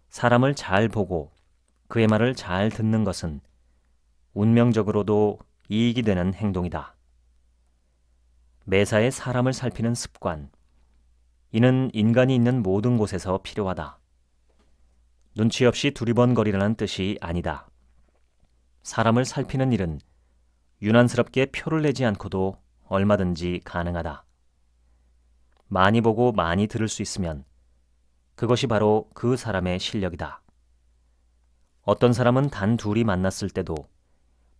사람을 잘 보고 그의 말을 잘 듣는 것은 운명적으로도 이익이 되는 행동이다. 매사에 사람을 살피는 습관. 이는 인간이 있는 모든 곳에서 필요하다. 눈치 없이 두리번거리라는 뜻이 아니다. 사람을 살피는 일은 유난스럽게 표를 내지 않고도 얼마든지 가능하다. 많이 보고 많이 들을 수 있으면 그것이 바로 그 사람의 실력이다. 어떤 사람은 단 둘이 만났을 때도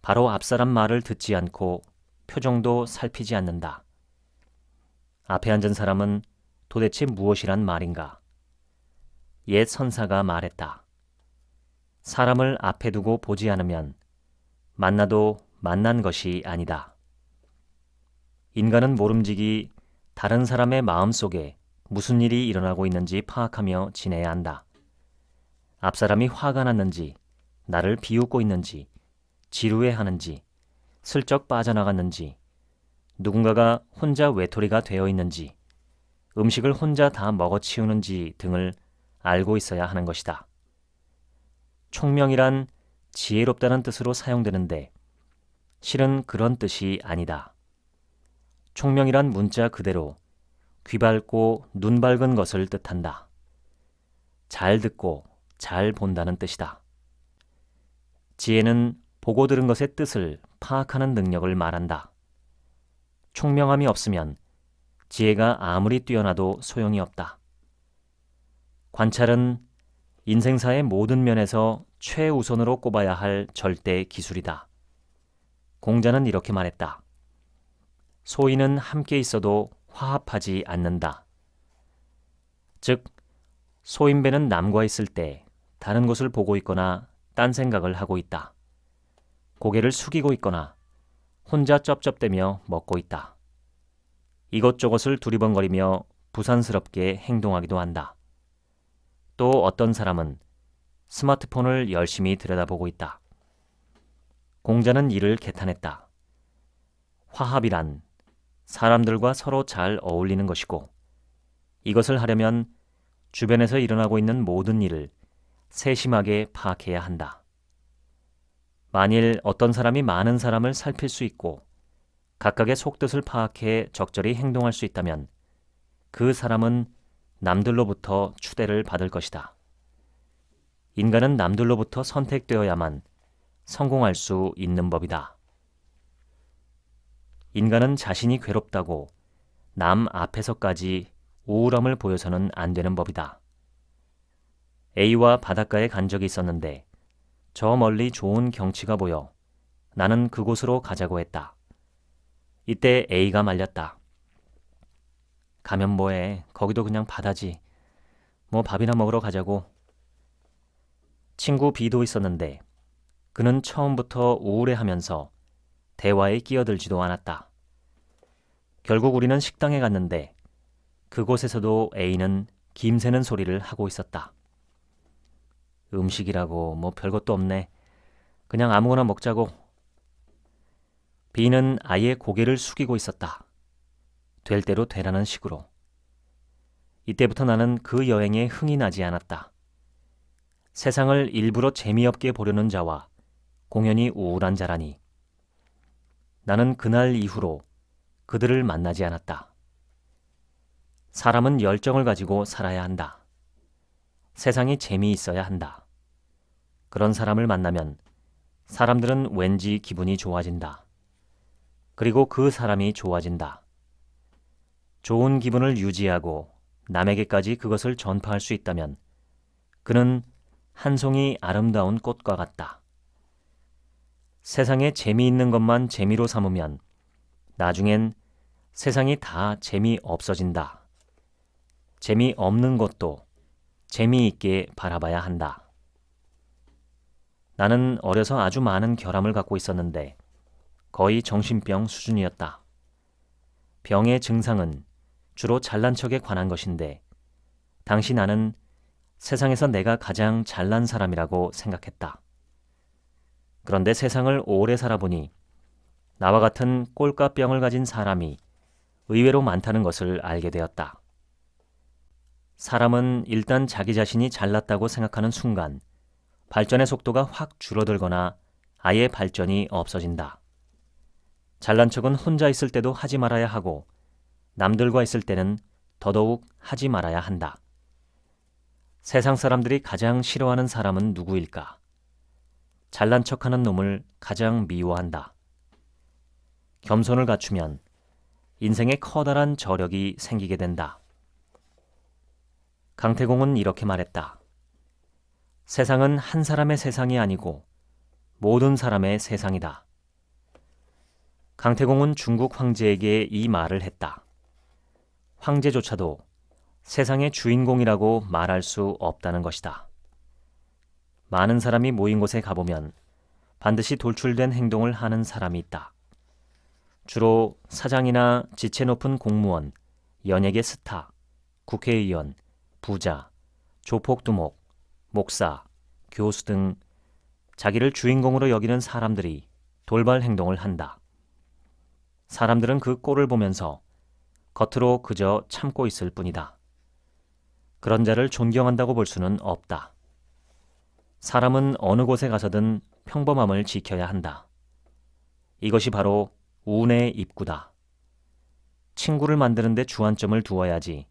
바로 앞사람 말을 듣지 않고 표정도 살피지 않는다. 앞에 앉은 사람은 도대체 무엇이란 말인가? 옛 선사가 말했다. 사람을 앞에 두고 보지 않으면 만나도 만난 것이 아니다. 인간은 모름지기 다른 사람의 마음속에 무슨 일이 일어나고 있는지 파악하며 지내야 한다. 앞사람이 화가 났는지, 나를 비웃고 있는지, 지루해하는지, 슬쩍 빠져나갔는지, 누군가가 혼자 외톨이가 되어 있는지, 음식을 혼자 다 먹어치우는지 등을 알고 있어야 하는 것이다. 총명이란 지혜롭다는 뜻으로 사용되는데 실은 그런 뜻이 아니다. 총명이란 문자 그대로 귀 밝고 눈 밝은 것을 뜻한다. 잘 듣고 잘 본다는 뜻이다. 지혜는 보고 들은 것의 뜻을 파악하는 능력을 말한다. 총명함이 없으면 지혜가 아무리 뛰어나도 소용이 없다. 관찰은 인생사의 모든 면에서 최우선으로 꼽아야 할 절대 기술이다. 공자는 이렇게 말했다. 소인은 함께 있어도 화합하지 않는다. 즉, 소인배는 남과 있을 때 다른 곳을 보고 있거나 딴 생각을 하고 있다. 고개를 숙이고 있거나 혼자 쩝쩝대며 먹고 있다. 이것저것을 두리번거리며 부산스럽게 행동하기도 한다. 또 어떤 사람은 스마트폰을 열심히 들여다보고 있다. 공자는 이를 개탄했다. 화합이란 사람들과 서로 잘 어울리는 것이고 이것을 하려면 주변에서 일어나고 있는 모든 일을 세심하게 파악해야 한다. 만일 어떤 사람이 많은 사람을 살필 수 있고 각각의 속뜻을 파악해 적절히 행동할 수 있다면 그 사람은 남들로부터 추대를 받을 것이다. 인간은 남들로부터 선택되어야만 성공할 수 있는 법이다. 인간은 자신이 괴롭다고 남 앞에서까지 우울함을 보여서는 안 되는 법이다. A와 바닷가에 간 적이 있었는데 저 멀리 좋은 경치가 보여 나는 그곳으로 가자고 했다. 이때 A가 말렸다. 가면 뭐해, 거기도 그냥 바다지. 뭐 밥이나 먹으러 가자고. 친구 B도 있었는데 그는 처음부터 우울해하면서 대화에 끼어들지도 않았다. 결국 우리는 식당에 갔는데 그곳에서도 A는 김새는 소리를 하고 있었다. 음식이라고 뭐 별것도 없네. 그냥 아무거나 먹자고. B는 아예 고개를 숙이고 있었다. 될 대로 되라는 식으로. 이때부터 나는 그 여행에 흥이 나지 않았다. 세상을 일부러 재미없게 보려는 자와 공연히 우울한 자라니. 나는 그날 이후로 그들을 만나지 않았다. 사람은 열정을 가지고 살아야 한다. 세상이 재미있어야 한다. 그런 사람을 만나면 사람들은 왠지 기분이 좋아진다. 그리고 그 사람이 좋아진다. 좋은 기분을 유지하고 남에게까지 그것을 전파할 수 있다면 그는 한 송이 아름다운 꽃과 같다. 세상에 재미있는 것만 재미로 삼으면 나중엔 세상이 다 재미없어진다. 재미없는 것도 재미있게 바라봐야 한다. 나는 어려서 아주 많은 결함을 갖고 있었는데 거의 정신병 수준이었다. 병의 증상은 주로 잘난 척에 관한 것인데 당시 나는 세상에서 내가 가장 잘난 사람이라고 생각했다. 그런데 세상을 오래 살아보니 나와 같은 꼴까병을 가진 사람이 의외로 많다는 것을 알게 되었다. 사람은 일단 자기 자신이 잘났다고 생각하는 순간 발전의 속도가 확 줄어들거나 아예 발전이 없어진다. 잘난 척은 혼자 있을 때도 하지 말아야 하고 남들과 있을 때는 더더욱 하지 말아야 한다. 세상 사람들이 가장 싫어하는 사람은 누구일까? 잘난 척하는 놈을 가장 미워한다. 겸손을 갖추면 인생에 커다란 저력이 생기게 된다. 강태공은 이렇게 말했다. 세상은 한 사람의 세상이 아니고 모든 사람의 세상이다. 강태공은 중국 황제에게 이 말을 했다. 황제조차도 세상의 주인공이라고 말할 수 없다는 것이다. 많은 사람이 모인 곳에 가보면 반드시 돌출된 행동을 하는 사람이 있다. 주로 사장이나 지체 높은 공무원, 연예계 스타, 국회의원, 부자, 조폭두목, 목사, 교수 등 자기를 주인공으로 여기는 사람들이 돌발 행동을 한다. 사람들은 그 꼴을 보면서 겉으로 그저 참고 있을 뿐이다. 그런 자를 존경한다고 볼 수는 없다. 사람은 어느 곳에 가서든 평범함을 지켜야 한다. 이것이 바로 운의 입구다. 친구를 만드는 데 주안점을 두어야지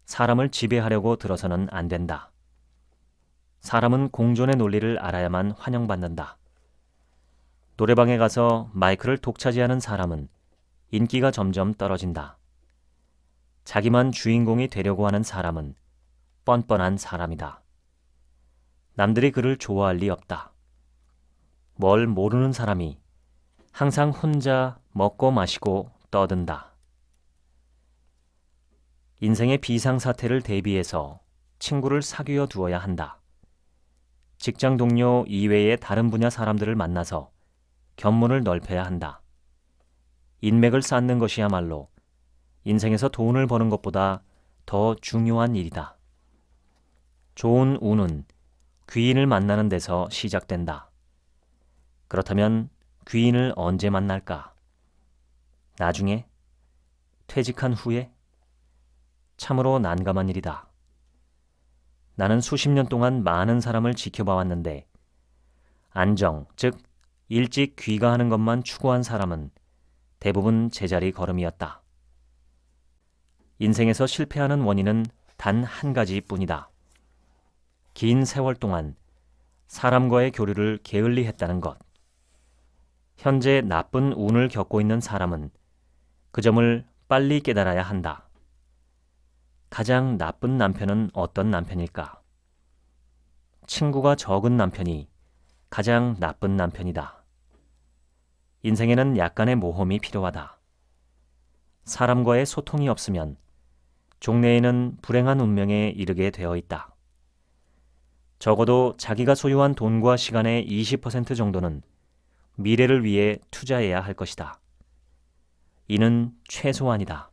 사람을 지배하려고 들어서는 안 된다. 사람은 공존의 논리를 알아야만 환영받는다. 노래방에 가서 마이크를 독차지하는 사람은 인기가 점점 떨어진다. 자기만 주인공이 되려고 하는 사람은 뻔뻔한 사람이다. 남들이 그를 좋아할 리 없다. 뭘 모르는 사람이 항상 혼자 먹고 마시고 떠든다. 인생의 비상사태를 대비해서 친구를 사귀어 두어야 한다. 직장 동료 이외의 다른 분야 사람들을 만나서 견문을 넓혀야 한다. 인맥을 쌓는 것이야말로 인생에서 돈을 버는 것보다 더 중요한 일이다. 좋은 운은 귀인을 만나는 데서 시작된다. 그렇다면 귀인을 언제 만날까? 나중에? 퇴직한 후에? 참으로 난감한 일이다. 나는 수십 년 동안 많은 사람을 지켜봐 왔는데 안정, 즉 일찍 귀가하는 것만 추구한 사람은 대부분 제자리 걸음이었다. 인생에서 실패하는 원인은 단 한 가지뿐이다. 긴 세월 동안 사람과의 교류를 게을리 했다는 것. 현재 나쁜 운을 겪고 있는 사람은 그 점을 빨리 깨달아야 한다. 가장 나쁜 남편은 어떤 남편일까? 친구가 적은 남편이 가장 나쁜 남편이다. 인생에는 약간의 모험이 필요하다. 사람과의 소통이 없으면 종래에는 불행한 운명에 이르게 되어 있다. 적어도 자기가 소유한 돈과 시간의 20% 정도는 미래를 위해 투자해야 할 것이다. 이는 최소한이다.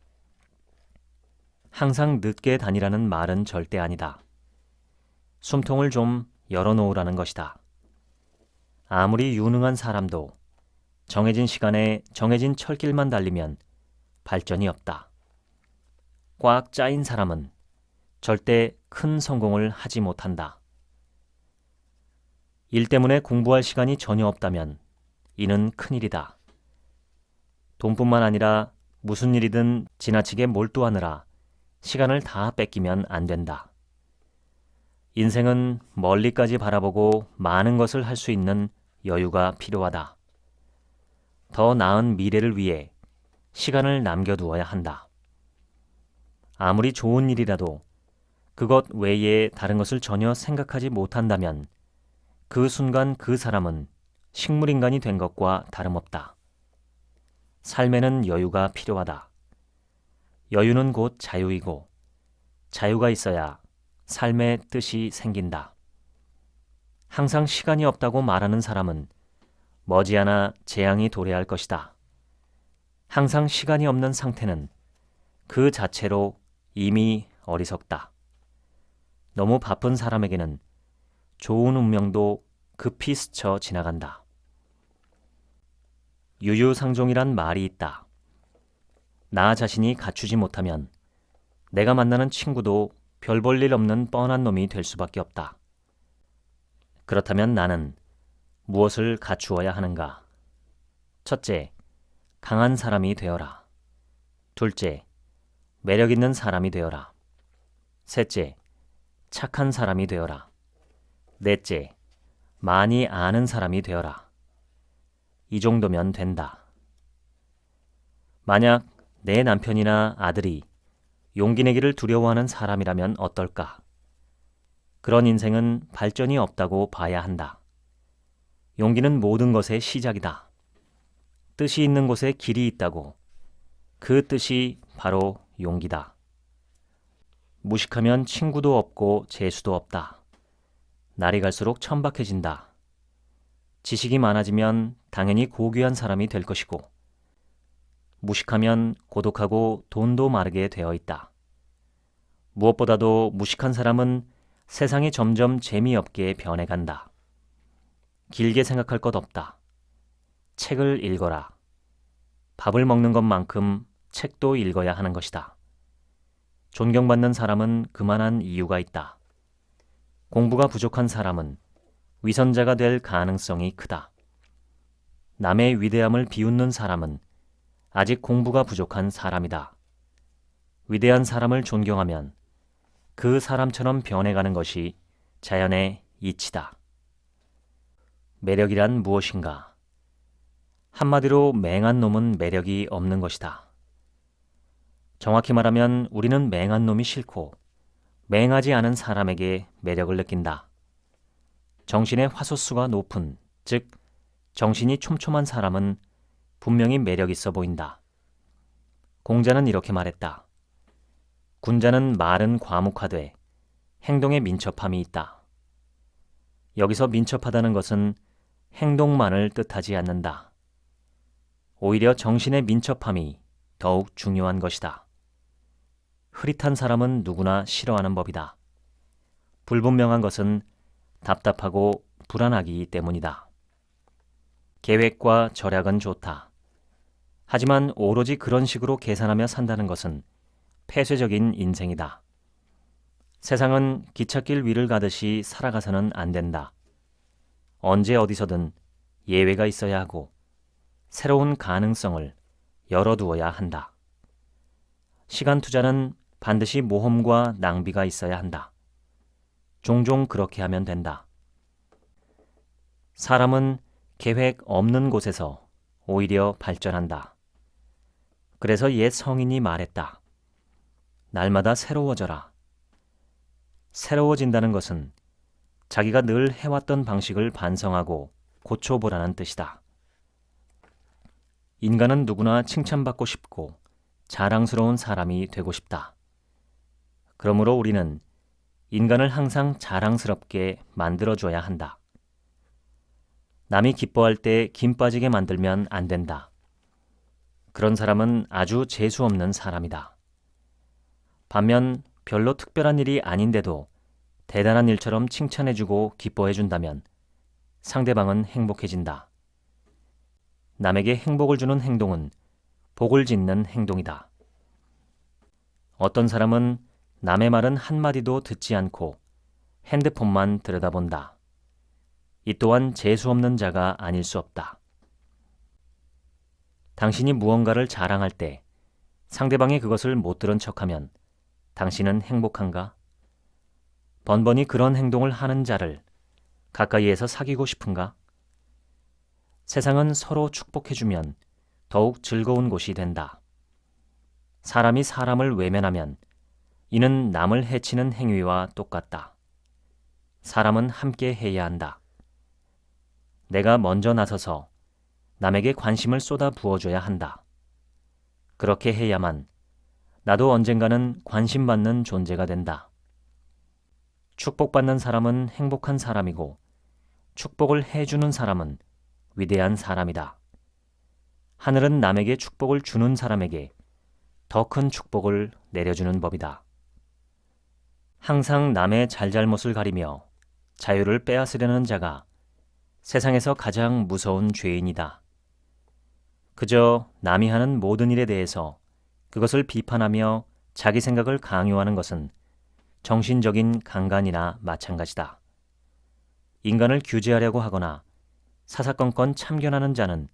항상 늦게 다니라는 말은 절대 아니다. 숨통을 좀 열어놓으라는 것이다. 아무리 유능한 사람도 정해진 시간에 정해진 철길만 달리면 발전이 없다. 꽉 짜인 사람은 절대 큰 성공을 하지 못한다. 일 때문에 공부할 시간이 전혀 없다면 이는 큰일이다. 돈뿐만 아니라 무슨 일이든 지나치게 몰두하느라 시간을 다 뺏기면 안 된다. 인생은 멀리까지 바라보고 많은 것을 할 수 있는 여유가 필요하다. 더 나은 미래를 위해 시간을 남겨두어야 한다. 아무리 좋은 일이라도 그것 외에 다른 것을 전혀 생각하지 못한다면 그 순간 그 사람은 식물인간이 된 것과 다름없다. 삶에는 여유가 필요하다. 여유는 곧 자유이고 자유가 있어야 삶의 뜻이 생긴다. 항상 시간이 없다고 말하는 사람은 머지않아 재앙이 도래할 것이다. 항상 시간이 없는 상태는 그 자체로 이미 어리석다. 너무 바쁜 사람에게는 좋은 운명도 급히 스쳐 지나간다. 유유상종이란 말이 있다. 나 자신이 갖추지 못하면 내가 만나는 친구도 별 볼 일 없는 뻔한 놈이 될 수밖에 없다. 그렇다면 나는 무엇을 갖추어야 하는가? 첫째, 강한 사람이 되어라. 둘째, 매력 있는 사람이 되어라. 셋째, 착한 사람이 되어라. 넷째, 많이 아는 사람이 되어라. 이 정도면 된다. 만약 내 남편이나 아들이 용기 내기를 두려워하는 사람이라면 어떨까? 그런 인생은 발전이 없다고 봐야 한다. 용기는 모든 것의 시작이다. 뜻이 있는 곳에 길이 있다고. 그 뜻이 바로 용기다. 무식하면 친구도 없고 재수도 없다. 날이 갈수록 천박해진다. 지식이 많아지면 당연히 고귀한 사람이 될 것이고, 무식하면 고독하고 돈도 마르게 되어 있다. 무엇보다도 무식한 사람은 세상이 점점 재미없게 변해간다. 길게 생각할 것 없다. 책을 읽어라. 밥을 먹는 것만큼 책도 읽어야 하는 것이다. 존경받는 사람은 그만한 이유가 있다. 공부가 부족한 사람은 위선자가 될 가능성이 크다. 남의 위대함을 비웃는 사람은 아직 공부가 부족한 사람이다. 위대한 사람을 존경하면 그 사람처럼 변해가는 것이 자연의 이치다. 매력이란 무엇인가? 한마디로 맹한 놈은 매력이 없는 것이다. 정확히 말하면 우리는 맹한 놈이 싫고 맹하지 않은 사람에게 매력을 느낀다. 정신의 화소수가 높은, 즉 정신이 촘촘한 사람은 분명히 매력 있어 보인다. 공자는 이렇게 말했다. 군자는 말은 과묵하되 행동에 민첩함이 있다. 여기서 민첩하다는 것은 행동만을 뜻하지 않는다. 오히려 정신의 민첩함이 더욱 중요한 것이다. 흐릿한 사람은 누구나 싫어하는 법이다. 불분명한 것은 답답하고 불안하기 때문이다. 계획과 절약은 좋다. 하지만 오로지 그런 식으로 계산하며 산다는 것은 폐쇄적인 인생이다. 세상은 기찻길 위를 가듯이 살아가서는 안 된다. 언제 어디서든 예외가 있어야 하고 새로운 가능성을 열어두어야 한다. 시간 투자는 반드시 모험과 낭비가 있어야 한다. 종종 그렇게 하면 된다. 사람은 계획 없는 곳에서 오히려 발전한다. 그래서 옛 성인이 말했다. 날마다 새로워져라. 새로워진다는 것은 자기가 늘 해왔던 방식을 반성하고 고쳐보라는 뜻이다. 인간은 누구나 칭찬받고 싶고 자랑스러운 사람이 되고 싶다. 그러므로 우리는 인간을 항상 자랑스럽게 만들어줘야 한다. 남이 기뻐할 때 김 빠지게 만들면 안 된다. 그런 사람은 아주 재수없는 사람이다. 반면 별로 특별한 일이 아닌데도 대단한 일처럼 칭찬해주고 기뻐해준다면 상대방은 행복해진다. 남에게 행복을 주는 행동은 복을 짓는 행동이다. 어떤 사람은 남의 말은 한마디도 듣지 않고 핸드폰만 들여다본다. 이 또한 재수없는 자가 아닐 수 없다. 당신이 무언가를 자랑할 때 상대방이 그것을 못 들은 척하면 당신은 행복한가? 번번이 그런 행동을 하는 자를 가까이에서 사귀고 싶은가? 세상은 서로 축복해주면 더욱 즐거운 곳이 된다. 사람이 사람을 외면하면 이는 남을 해치는 행위와 똑같다. 사람은 함께 해야 한다. 내가 먼저 나서서 남에게 관심을 쏟아 부어줘야 한다. 그렇게 해야만 나도 언젠가는 관심받는 존재가 된다. 축복받는 사람은 행복한 사람이고 축복을 해주는 사람은 위대한 사람이다. 하늘은 남에게 축복을 주는 사람에게 더 큰 축복을 내려주는 법이다. 항상 남의 잘잘못을 가리며 자유를 빼앗으려는 자가 세상에서 가장 무서운 죄인이다. 그저 남이 하는 모든 일에 대해서 그것을 비판하며 자기 생각을 강요하는 것은 정신적인 강간이나 마찬가지다. 인간을 규제하려고 하거나 사사건건 참견하는 자는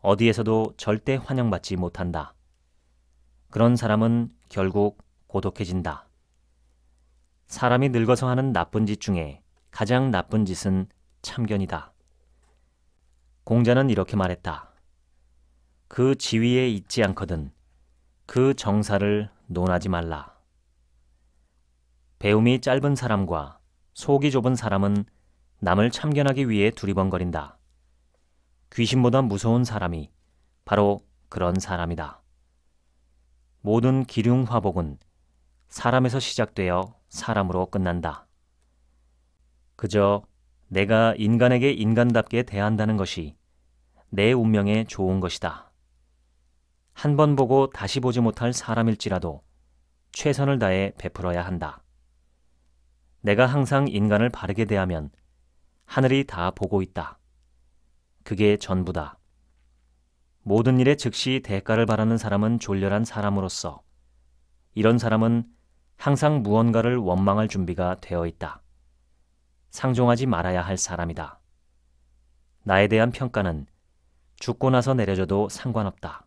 어디에서도 절대 환영받지 못한다. 그런 사람은 결국 고독해진다. 사람이 늙어서 하는 나쁜 짓 중에 가장 나쁜 짓은 참견이다. 공자는 이렇게 말했다. 그 지위에 있지 않거든 그 정사를 논하지 말라. 배움이 짧은 사람과 속이 좁은 사람은 남을 참견하기 위해 두리번거린다. 귀신보다 무서운 사람이 바로 그런 사람이다. 모든 기륭화복은 사람에서 시작되어 사람으로 끝난다. 그저 내가 인간에게 인간답게 대한다는 것이 내 운명에 좋은 것이다. 한 번 보고 다시 보지 못할 사람일지라도 최선을 다해 베풀어야 한다. 내가 항상 인간을 바르게 대하면 하늘이 다 보고 있다. 그게 전부다. 모든 일에 즉시 대가를 바라는 사람은 졸렬한 사람으로서 이런 사람은 항상 무언가를 원망할 준비가 되어 있다. 상종하지 말아야 할 사람이다. 나에 대한 평가는 죽고 나서 내려져도 상관없다.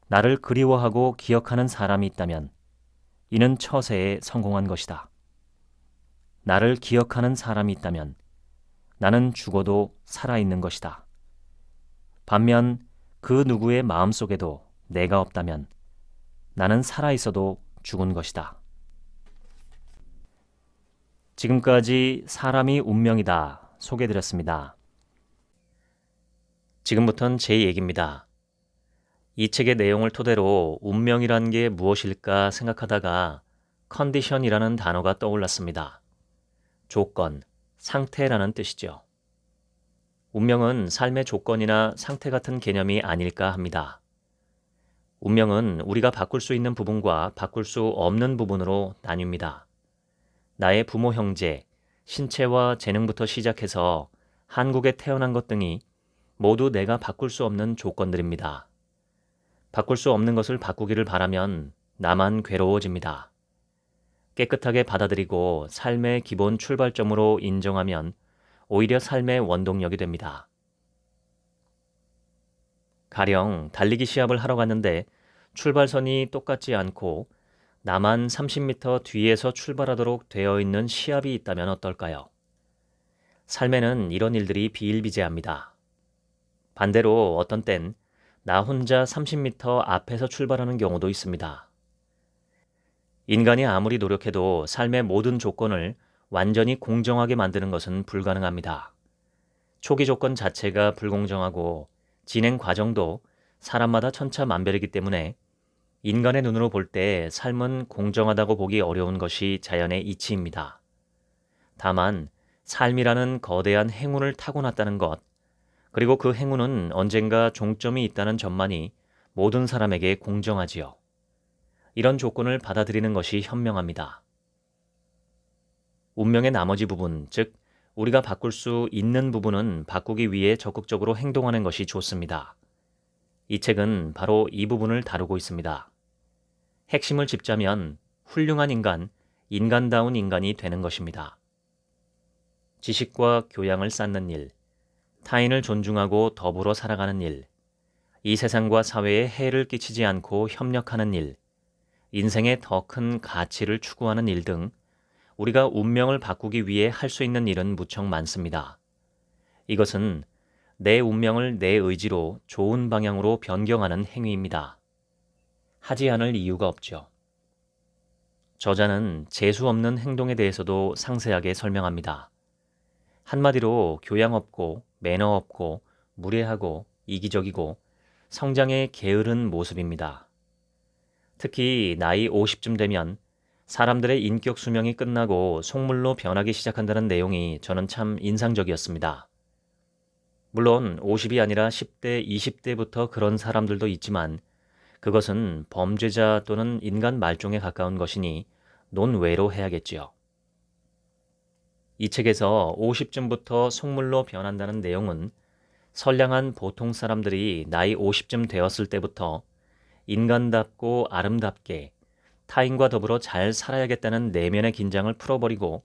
나를 그리워하고 기억하는 사람이 있다면 이는 처세에 성공한 것이다. 나를 기억하는 사람이 있다면 나는 죽어도 살아있는 것이다. 반면 그 누구의 마음속에도 내가 없다면 나는 살아있어도 죽은 것이다. 지금까지 사람이 운명이다 소개해드렸습니다. 지금부터는 제 얘기입니다. 이 책의 내용을 토대로 운명이란 게 무엇일까 생각하다가 컨디션이라는 단어가 떠올랐습니다. 조건, 상태라는 뜻이죠. 운명은 삶의 조건이나 상태 같은 개념이 아닐까 합니다. 운명은 우리가 바꿀 수 있는 부분과 바꿀 수 없는 부분으로 나뉩니다. 나의 부모 형제, 신체와 재능부터 시작해서 한국에 태어난 것 등이 모두 내가 바꿀 수 없는 조건들입니다. 바꿀 수 없는 것을 바꾸기를 바라면 나만 괴로워집니다. 깨끗하게 받아들이고 삶의 기본 출발점으로 인정하면 오히려 삶의 원동력이 됩니다. 가령 달리기 시합을 하러 갔는데 출발선이 똑같지 않고 나만 30m 뒤에서 출발하도록 되어 있는 시합이 있다면 어떨까요? 삶에는 이런 일들이 비일비재합니다. 반대로 어떤 땐 나 혼자 30m 앞에서 출발하는 경우도 있습니다. 인간이 아무리 노력해도 삶의 모든 조건을 완전히 공정하게 만드는 것은 불가능합니다. 초기 조건 자체가 불공정하고 진행 과정도 사람마다 천차만별이기 때문에 인간의 눈으로 볼 때 삶은 공정하다고 보기 어려운 것이 자연의 이치입니다. 다만 삶이라는 거대한 행운을 타고났다는 것, 그리고 그 행운은 언젠가 종점이 있다는 점만이 모든 사람에게 공정하지요. 이런 조건을 받아들이는 것이 현명합니다. 운명의 나머지 부분, 즉 우리가 바꿀 수 있는 부분은 바꾸기 위해 적극적으로 행동하는 것이 좋습니다. 이 책은 바로 이 부분을 다루고 있습니다. 핵심을 짚자면 훌륭한 인간, 인간다운 인간이 되는 것입니다. 지식과 교양을 쌓는 일, 타인을 존중하고 더불어 살아가는 일, 이 세상과 사회에 해를 끼치지 않고 협력하는 일, 인생의 더 큰 가치를 추구하는 일 등 우리가 운명을 바꾸기 위해 할 수 있는 일은 무척 많습니다. 이것은 내 운명을 내 의지로 좋은 방향으로 변경하는 행위입니다. 하지 않을 이유가 없죠. 저자는 재수 없는 행동에 대해서도 상세하게 설명합니다. 한마디로 교양 없고 매너 없고 무례하고 이기적이고 성장에 게으른 모습입니다. 특히 나이 50쯤 되면 사람들의 인격 수명이 끝나고 속물로 변하기 시작한다는 내용이 저는 참 인상적이었습니다. 물론 50이 아니라 10대, 20대부터 그런 사람들도 있지만 그것은 범죄자 또는 인간 말종에 가까운 것이니 논외로 해야겠지요. 이 책에서 50쯤부터 속물로 변한다는 내용은 선량한 보통 사람들이 나이 50쯤 되었을 때부터 인간답고 아름답게 타인과 더불어 잘 살아야겠다는 내면의 긴장을 풀어버리고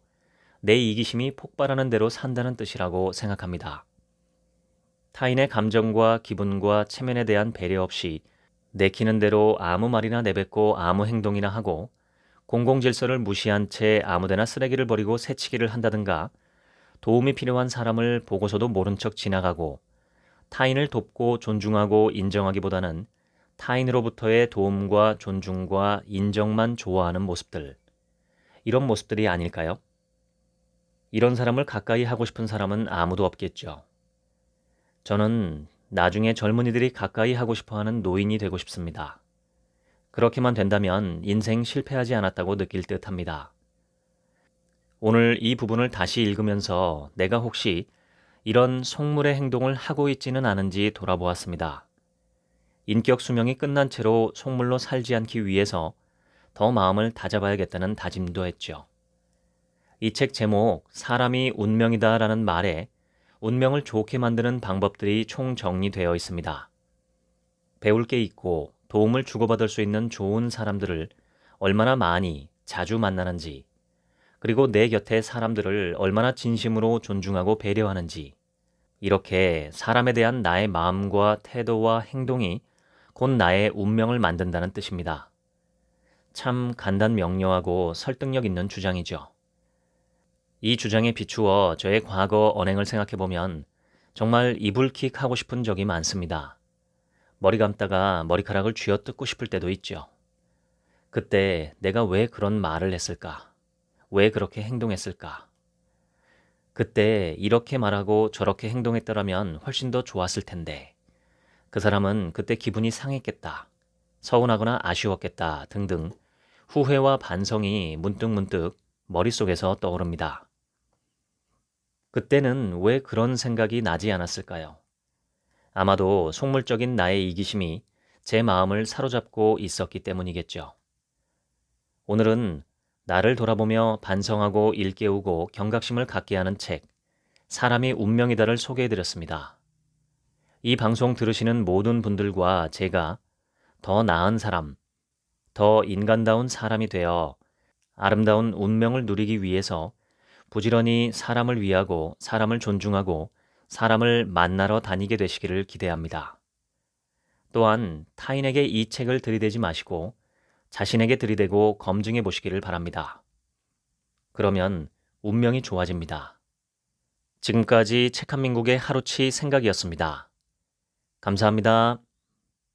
내 이기심이 폭발하는 대로 산다는 뜻이라고 생각합니다. 타인의 감정과 기분과 체면에 대한 배려 없이 내키는 대로 아무 말이나 내뱉고 아무 행동이나 하고 공공질서를 무시한 채 아무데나 쓰레기를 버리고 새치기를 한다든가 도움이 필요한 사람을 보고서도 모른 척 지나가고 타인을 돕고 존중하고 인정하기보다는 타인으로부터의 도움과 존중과 인정만 좋아하는 모습들, 이런 모습들이 아닐까요? 이런 사람을 가까이 하고 싶은 사람은 아무도 없겠죠. 저는 나중에 젊은이들이 가까이 하고 싶어하는 노인이 되고 싶습니다. 그렇게만 된다면 인생 실패하지 않았다고 느낄 듯 합니다. 오늘 이 부분을 다시 읽으면서 내가 혹시 이런 속물의 행동을 하고 있지는 않은지 돌아보았습니다. 인격 수명이 끝난 채로 속물로 살지 않기 위해서 더 마음을 다잡아야겠다는 다짐도 했죠. 이 책 제목 사람이 운명이다라는 말에 운명을 좋게 만드는 방법들이 총정리되어 있습니다. 배울 게 있고 도움을 주고받을 수 있는 좋은 사람들을 얼마나 많이 자주 만나는지, 그리고 내 곁의 사람들을 얼마나 진심으로 존중하고 배려하는지, 이렇게 사람에 대한 나의 마음과 태도와 행동이 곧 나의 운명을 만든다는 뜻입니다. 참 간단명료하고 설득력 있는 주장이죠. 이 주장에 비추어 저의 과거 언행을 생각해보면 정말 이불킥 하고 싶은 적이 많습니다. 머리 감다가 머리카락을 쥐어뜯고 싶을 때도 있죠. 그때 내가 왜 그런 말을 했을까? 왜 그렇게 행동했을까? 그때 이렇게 말하고 저렇게 행동했더라면 훨씬 더 좋았을 텐데. 그 사람은 그때 기분이 상했겠다. 서운하거나 아쉬웠겠다 등등 후회와 반성이 문득문득 머릿속에서 떠오릅니다. 그때는 왜 그런 생각이 나지 않았을까요? 아마도 속물적인 나의 이기심이 제 마음을 사로잡고 있었기 때문이겠죠. 오늘은 나를 돌아보며 반성하고 일깨우고 경각심을 갖게 하는 책, 사람이 운명이다를 소개해드렸습니다. 이 방송 들으시는 모든 분들과 제가 더 나은 사람, 더 인간다운 사람이 되어 아름다운 운명을 누리기 위해서 부지런히 사람을 위하고 사람을 존중하고 사람을 만나러 다니게 되시기를 기대합니다. 또한 타인에게 이 책을 들이대지 마시고 자신에게 들이대고 검증해 보시기를 바랍니다. 그러면 운명이 좋아집니다. 지금까지 책 한민국의 하루치 생각이었습니다. 감사합니다.